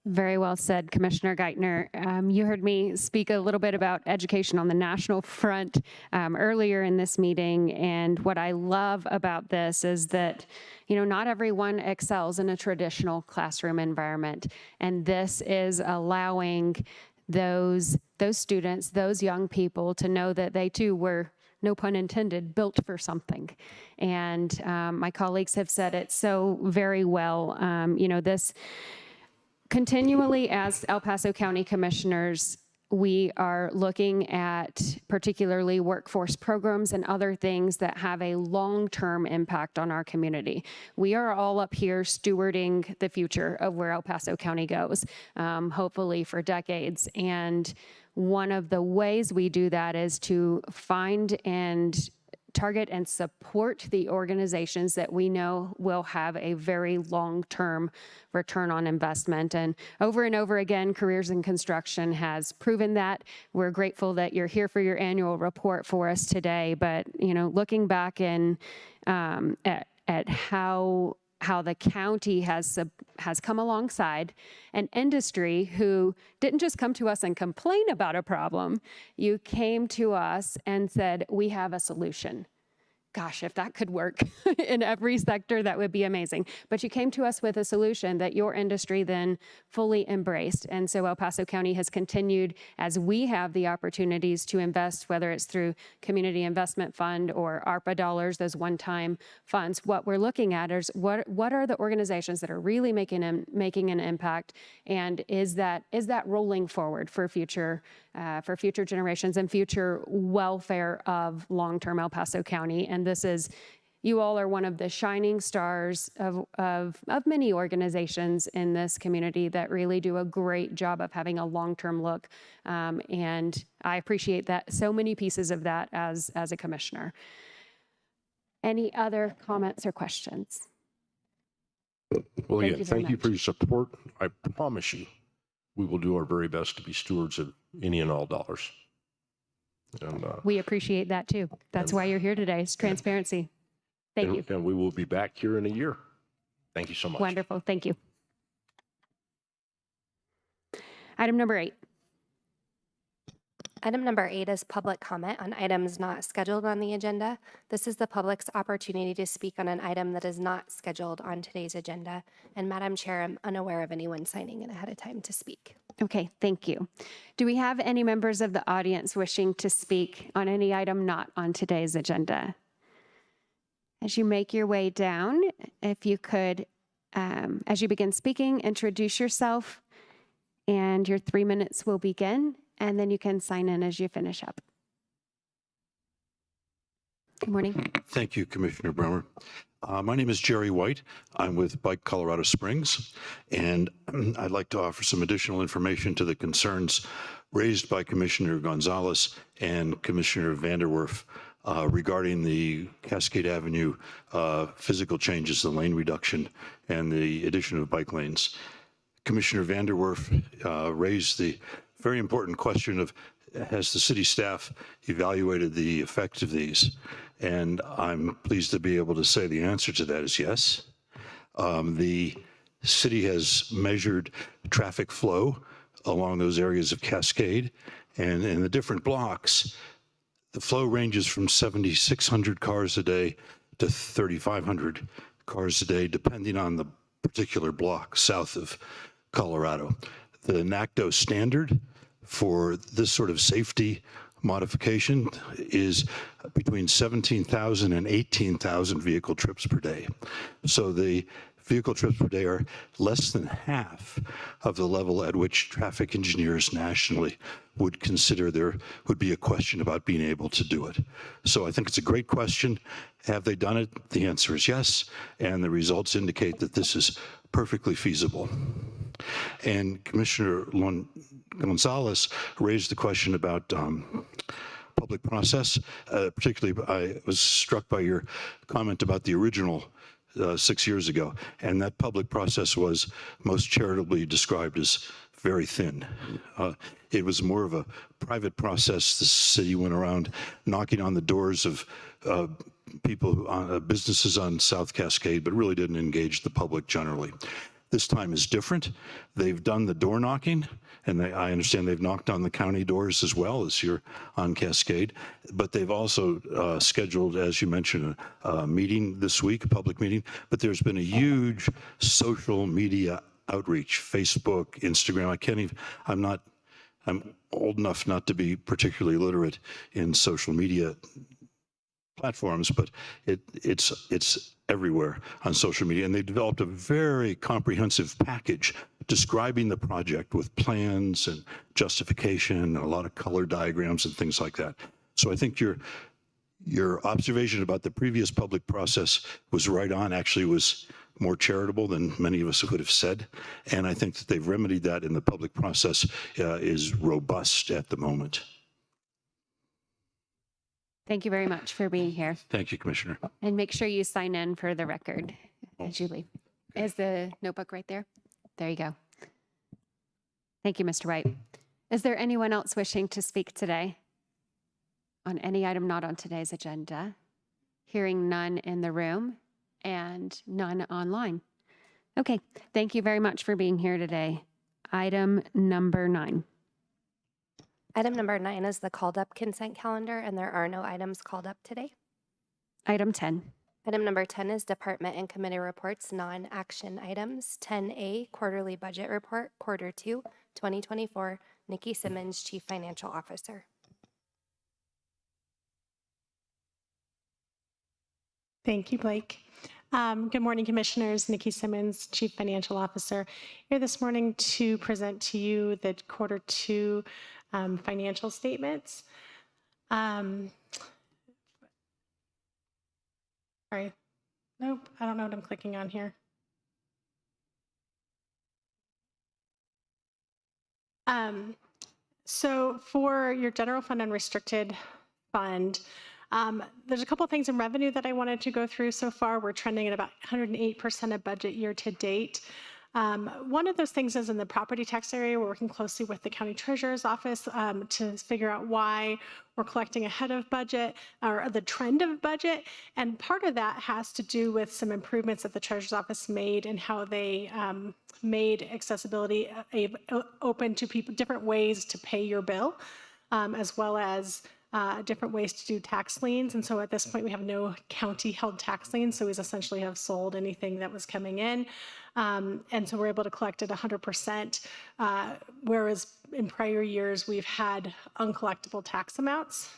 Speaker 1: Very well said, Commissioner Geithner. You heard me speak a little bit about education on the national front earlier in this meeting. And what I love about this is that, not everyone excels in a traditional classroom environment. And this is allowing those students, those young people, to know that they too were, no pun intended, built for something. And my colleagues have said it so very well. This continually, as El Paso County Commissioners, we are looking at particularly workforce programs and other things that have a long-term impact on our community. We are all up here stewarding the future of where El Paso County goes, hopefully for decades. And one of the ways we do that is to find and target and support the organizations that we know will have a very long-term return on investment. And over again, Careers in Construction has proven that. We're grateful that you're here for your annual report for us today. But, looking back at how the county has come alongside an industry who didn't just come to us and complain about a problem. You came to us and said, we have a solution. Gosh, if that could work in every sector, that would be amazing. But you came to us with a solution that your industry then fully embraced. And so El Paso County has continued, as we have the opportunities to invest, whether it's through Community Investment Fund or ARPA dollars, those one-time funds. What we're looking at is what are the organizations that are really making an impact, and is that rolling forward for future generations and future welfare of long-term El Paso County. And you all are one of the shining stars of many organizations in this community that really do a great job of having a long-term look. And I appreciate that, so many pieces of that as a commissioner. Any other comments or questions?
Speaker 12: Well,
Speaker 1: Thank
Speaker 12: again,
Speaker 1: you very
Speaker 12: thank you
Speaker 1: much.
Speaker 12: for your support. I promise you, we will do our very best to be stewards of any and all dollars. And,
Speaker 1: We appreciate that too. That's why you're here today. It's transparency. Thank you.
Speaker 12: and we will be back here in a year. Thank you so much.
Speaker 1: Wonderful. Thank you. Item number 8.
Speaker 4: Item number 8 is public comment on items not scheduled on the agenda. This is the public's opportunity to speak on an item that is not scheduled on today's agenda. And Madam Chair, I'm unaware of anyone signing in ahead of time to speak.
Speaker 1: Okay, thank you. Do we have any members of the audience wishing to speak on any item not on today's agenda? As you make your way down, if you could, as you begin speaking, introduce yourself, and your 3 minutes will begin, and then you can sign in as you finish up. Good morning.
Speaker 13: Thank you, Commissioner Bremer. My name is Jerry White. I'm with Bike Colorado Springs, and I'd like to offer some additional information to the concerns raised by Commissioner Gonzalez and Commissioner Vanderwerf regarding the Cascade Avenue physical changes, the lane reduction, and the addition of bike lanes. Commissioner Vanderwerf raised the very important question of, has the city staff evaluated the effect of these? And I'm pleased to be able to say the answer to that is yes. The city has measured traffic flow along those areas of Cascade, and in the different blocks, the flow ranges from 7,600 cars a day to 3,500 cars a day, depending on the particular block south of Colorado. The NACDO standard for this sort of safety modification is between 17,000 and 18,000 vehicle trips per day. So the vehicle trips per day are less than half of the level at which traffic engineers nationally would consider there would be a question about being able to do it. So I think it's a great question. Have they done it? The answer is yes, and the results indicate that this is perfectly feasible. And Commissioner Gonzalez raised the question about public process. Particularly, I was struck by your comment about the original 6 years ago, and that public process was most charitably described as very thin. It was more of a private process. The city went around knocking on the doors of people, businesses on South Cascade, but really didn't engage the public generally. This time is different. They've done the door knocking, and I understand they've knocked on the county doors as well as here on Cascade, but they've also scheduled, as you mentioned, a meeting this week, a public meeting, but there's been a huge social media outreach, Facebook, Instagram. I'm old enough not to be particularly literate in social media platforms, but it's everywhere on social media. And they developed a very comprehensive package describing the project with plans and justification and a lot of color diagrams and things like that. So I think your observation about the previous public process was right on, actually was more charitable than many of us would have said. And I think that they've remedied that, and the public process is robust at the moment.
Speaker 1: Thank you very much for being here.
Speaker 13: Thank you, Commissioner.
Speaker 1: And make sure you sign in for the record as you leave. Is the notebook right there? There you go. Thank you, Mr. White. Is there anyone else wishing to speak today on any item not on today's agenda? Hearing none in the room and none online. Okay, thank you very much for being here today. Item number 9.
Speaker 4: Item number 9 is the called up consent calendar, and there are no items called up today.
Speaker 1: Item 10.
Speaker 4: Item number 10 is department and committee reports, non-action items. 10A, quarterly budget report, quarter 2, 2024. Nikki Simmons, Chief Financial Officer.
Speaker 14: Thank you, Blake. Good morning, Commissioners. Nikki Simmons, Chief Financial Officer, here this morning to present to you the quarter 2 financial statements. Sorry. Nope, I don't know what I'm clicking on here. So for your general fund unrestricted fund, There's a couple of things in revenue that I wanted to go through so far. We're trending at about 108% of budget year to date. One of those things is in the property tax area. We're working closely with the county treasurer's office to figure out why we're collecting ahead of budget or the trend of budget. And part of that has to do with some improvements that the treasurer's office made and how they made accessibility open to people, different ways to pay your bill, as well as different ways to do tax liens. And so at this point, we have no county held tax liens. So we essentially have sold anything that was coming in. And so we're able to collect at 100%, whereas in prior years, we've had uncollectible tax amounts.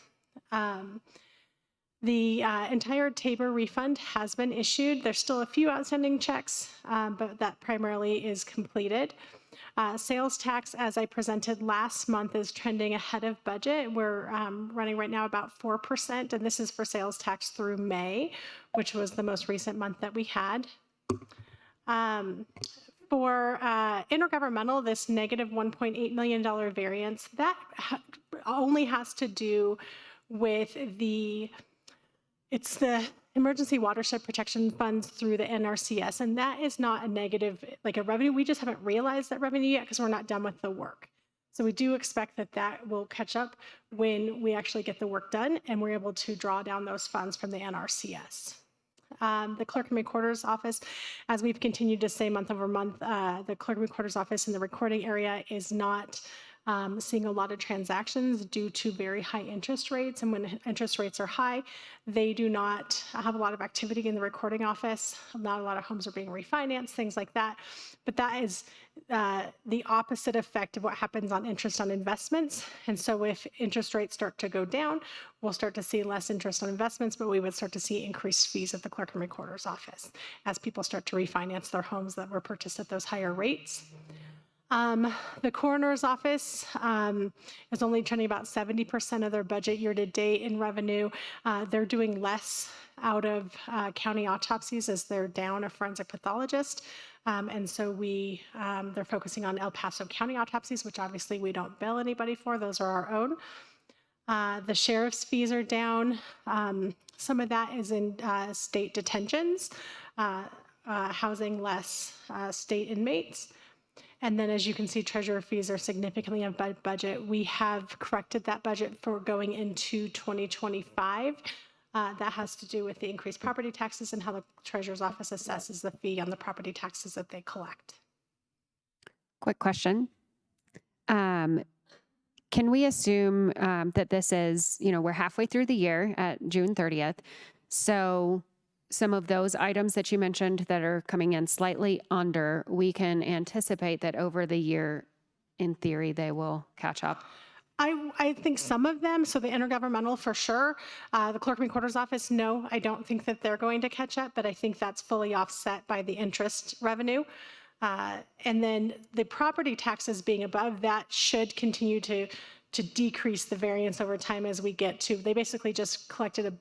Speaker 14: The entire Tabor refund has been issued. There's still a few outstanding checks, but that primarily is completed. Sales tax, as I presented last month, is trending ahead of budget. We're running right now about 4%, and this is for sales tax through May, which was the most recent month that we had. For intergovernmental, this negative $1.8 million variance, that only has to do with it's the Emergency Watershed Protection Funds through the NRCS, and that is not a negative, like a revenue. We just haven't realized that revenue yet because we're not done with the work. So we do expect that that will catch up when we actually get the work done and we're able to draw down those funds from the NRCS. The Clerk and Recorder's Office, as we've continued to say month over month, the Clerk and Recorder's Office in the recording area is not seeing a lot of transactions due to very high interest rates. And when interest rates are high, they do not have a lot of activity in the recording office. Not a lot of homes are being refinanced, things like that. But that is the opposite effect of what happens on interest on investments. And so if interest rates start to go down, we'll start to see less interest on investments, but we would start to see increased fees at the Clerk and Recorder's Office as people start to refinance their homes that were purchased at those higher rates. The coroner's office is only trending about 70% of their budget year to date in revenue. They're doing less out of county autopsies as they're down a forensic pathologist. And so they're focusing on El Paso County autopsies, which obviously we don't bill anybody for. Those are our own. The sheriff's fees are down. Some of that is in state detentions, housing less state inmates. And then as you can see, treasurer fees are significantly above budget. We have corrected that budget for going into 2025. That has to do with the increased property taxes and how the treasurer's office assesses the fee on the property taxes that they collect.
Speaker 1: Quick question. Can we assume that this is, we're halfway through the year at June 30th. So some of those items that you mentioned that are coming in slightly under, we can anticipate that over the year, in theory, they will catch up?
Speaker 14: I think some of them, so the intergovernmental for sure. The Clerk and Recorder's Office, no, I don't think that they're going to catch up, but I think that's fully offset by the interest revenue. And then the property taxes being above that should continue to decrease the variance over time as we get to, they basically just collected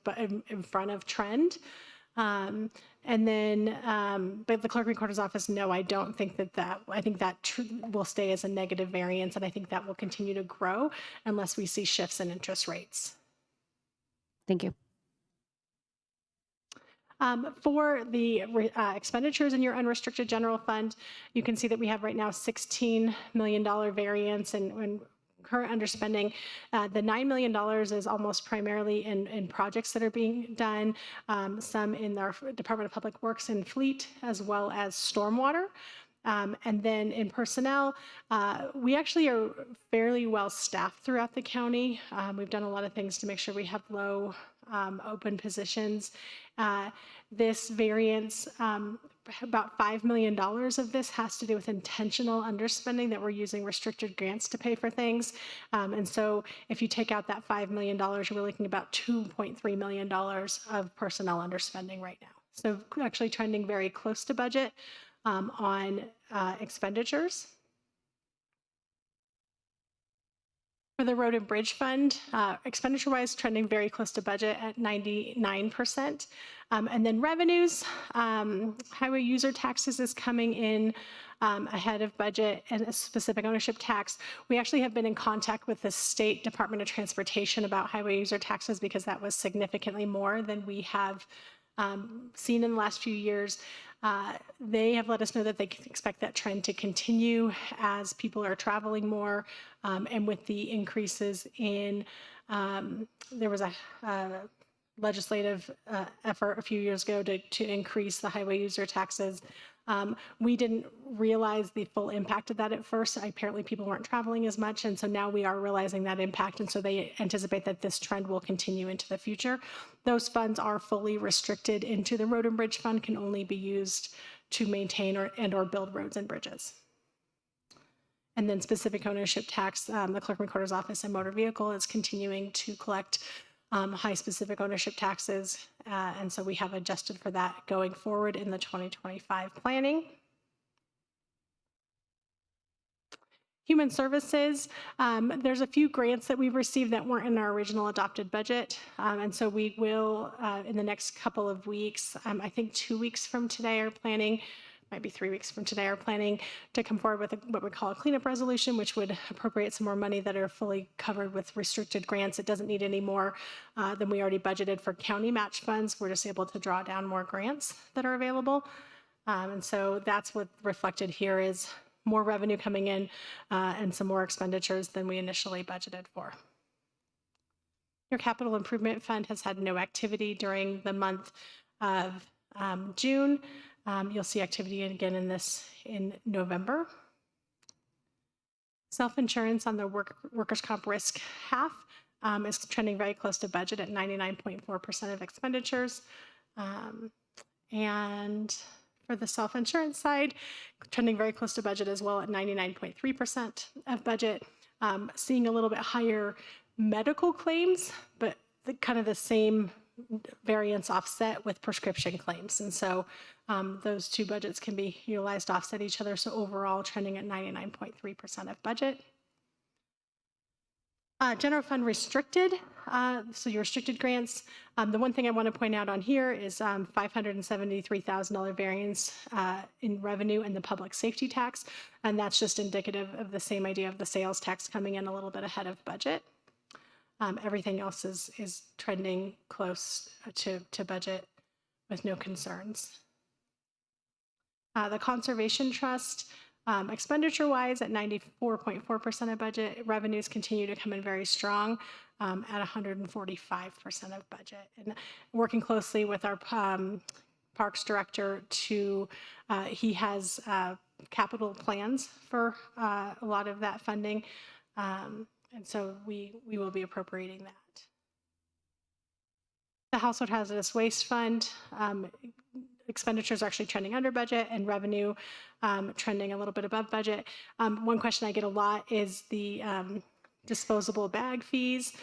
Speaker 14: in front of trend. And then, but the Clerk and Recorder's Office, no, I don't think that I think that will stay as a negative variance, and I think that will continue to grow unless we see shifts in interest rates.
Speaker 1: Thank you.
Speaker 14: For the expenditures in your unrestricted general fund, you can see that we have right now $16 million variance and current underspending. The $9 million is almost primarily in projects that are being done, some in our Department of Public Works and Fleet, as well as stormwater. And then in personnel, we actually are fairly well staffed throughout the county. We've done a lot of things to make sure we have low open positions. This variance, about $5 million of this has to do with intentional underspending, that we're using restricted grants to pay for things. And so if you take out that $5 million, you're looking about $2.3 million of personnel underspending right now. So actually trending very close to budget on expenditures. For the Road and Bridge Fund, expenditure-wise, trending very close to budget at 99%. And then revenues, highway user taxes is coming in ahead of budget, and a specific ownership tax. We actually have been in contact with the State Department of Transportation about highway user taxes because that was significantly more than we have seen in the last few years. They have let us know that they can expect that trend to continue as people are traveling more, and with the increases in, there was a legislative effort a few years ago to increase the highway user taxes. We didn't realize the full impact of that at first. Apparently people weren't traveling as much, and so now we are realizing that impact, and so they anticipate that this trend will continue into the future. Those funds are fully restricted into the Road and Bridge Fund, can only be used to maintain or build roads and bridges. And then specific ownership tax, the Clerk Recorder's Office and Motor Vehicle is continuing to collect high specific ownership taxes, and so we have adjusted for that going forward in the 2025 planning. Human Services, there's a few grants that we've received that weren't in our original adopted budget, and so we will, in the next couple of weeks, I think 2 weeks from today, are planning, might be 3 weeks from today, are planning to come forward with what we call a cleanup resolution, which would appropriate some more money that are fully covered with restricted grants. It doesn't need any more than we already budgeted for county match funds. We're just able to draw down more grants that are available. And so that's what reflected here is more revenue coming in and some more expenditures than we initially budgeted for. Your capital improvement fund has had no activity during the month of June. You'll see activity again in November. Self-insurance on the workers' comp risk half is trending very close to budget at 99.4% of expenditures. And for the self-insurance side, trending very close to budget as well at 99.3% of budget. Seeing a little bit higher medical claims, but kind of the same variance offset with prescription claims. And so those two budgets can be utilized to offset each other. So overall trending at 99.3% of budget. General fund restricted, so your restricted grants. The one thing I want to point out on here is $573,000 variance in revenue in the public safety tax. And that's just indicative of the same idea of the sales tax coming in a little bit ahead of budget. Everything else is trending close to budget with no concerns. The Conservation Trust, expenditure-wise at 94.4% of budget, revenues continue to come in very strong at 145% of budget. And working closely with our Parks Director he has capital plans for a lot of that funding. And so we will be appropriating that. The Household Hazardous Waste Fund, expenditures are actually trending under budget and revenue trending a little bit above budget. One question I get a lot is the disposable bag fees.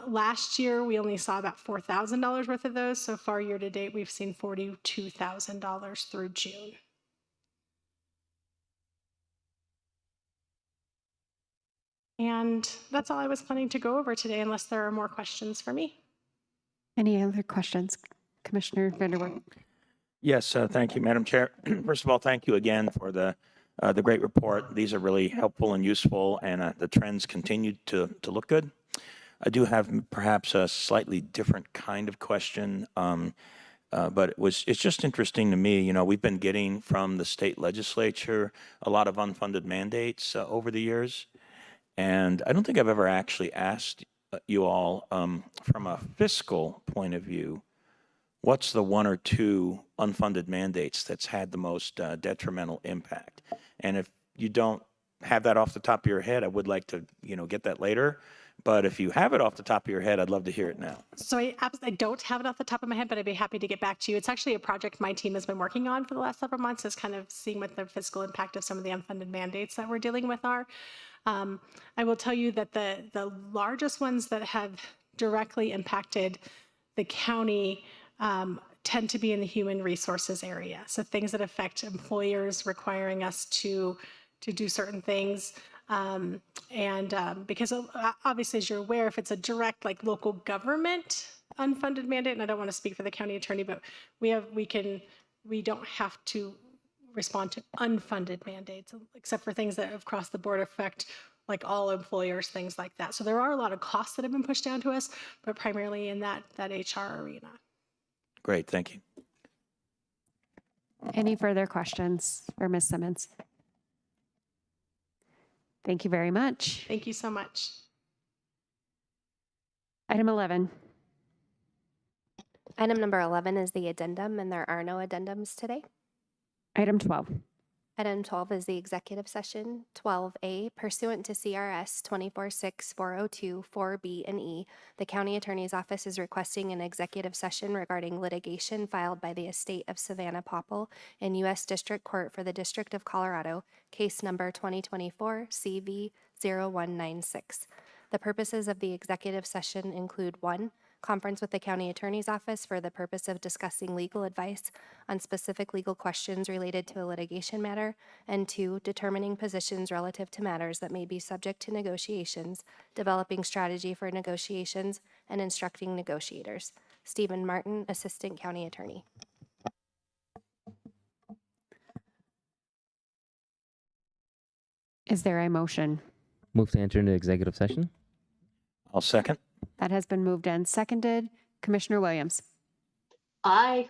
Speaker 14: Last year, we only saw about $4,000 worth of those. So far year to date, we've seen $42,000 through June. And that's all I was planning to go over today, unless there are more questions for me.
Speaker 1: Any other questions? Commissioner Vanderwerf.
Speaker 6: Yes, thank you, Madam Chair. First of all, thank you again for the great report. These are really helpful and useful, and the trends continue to look good. I do have perhaps a slightly different kind of question, but it's just interesting to me. You know, we've been getting from the state legislature a lot of unfunded mandates over the years. And I don't think I've ever actually asked you all, from a fiscal point of view, what's the one or two unfunded mandates that's had the most detrimental impact? And if you don't have that off the top of your head, I would like to, get that later. But if you have it off the top of your head, I'd love to hear it now.
Speaker 14: So I don't have it off the top of my head, but I'd be happy to get back to you. It's actually a project my team has been working on for the last several months, is kind of seeing what the fiscal impact of some of the unfunded mandates that we're dealing with are. I will tell you that the largest ones that have directly impacted the county tend to be in the human resources area. So things that affect employers requiring us to do certain things. Because obviously, as you're aware, if it's a direct like local government unfunded mandate, and I don't want to speak for the county attorney, but we don't have to respond to unfunded mandates, except for things that across the board affect like all employers, things like that. So there are a lot of costs that have been pushed down to us, but primarily in that HR arena.
Speaker 6: Great, thank you.
Speaker 1: Any further questions for Ms. Simmons? Thank you very much.
Speaker 14: Thank you so much.
Speaker 1: Item 11.
Speaker 4: Item number 11 is the addendum, and there are no addendums today.
Speaker 1: Item 12.
Speaker 4: Item 12 is the executive session. 12A, pursuant to CRS 246402 4B and E, the county attorney's office is requesting an executive session regarding litigation filed by the estate of Savannah Popple in U.S. District Court for the District of Colorado, case number 2024 CV 0196. The purposes of the executive session include 1, conference with the county attorney's office for the purpose of discussing legal advice on specific legal questions related to a litigation matter, and 2, determining positions relative to matters that may be subject to negotiations, developing strategy for negotiations, and instructing negotiators. Stephen Martin, Assistant County Attorney.
Speaker 1: Is there a motion?
Speaker 10: Move to enter into executive session.
Speaker 6: I'll second.
Speaker 1: That has been moved and seconded. Commissioner Williams.
Speaker 5: Aye.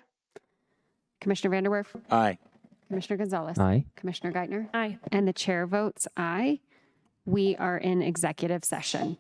Speaker 1: Commissioner Vanderwerf.
Speaker 6: Aye.
Speaker 1: Commissioner Gonzalez.
Speaker 10: Aye.
Speaker 1: Commissioner Geithner.
Speaker 7: Aye.
Speaker 1: And the chair votes aye. We are in executive session.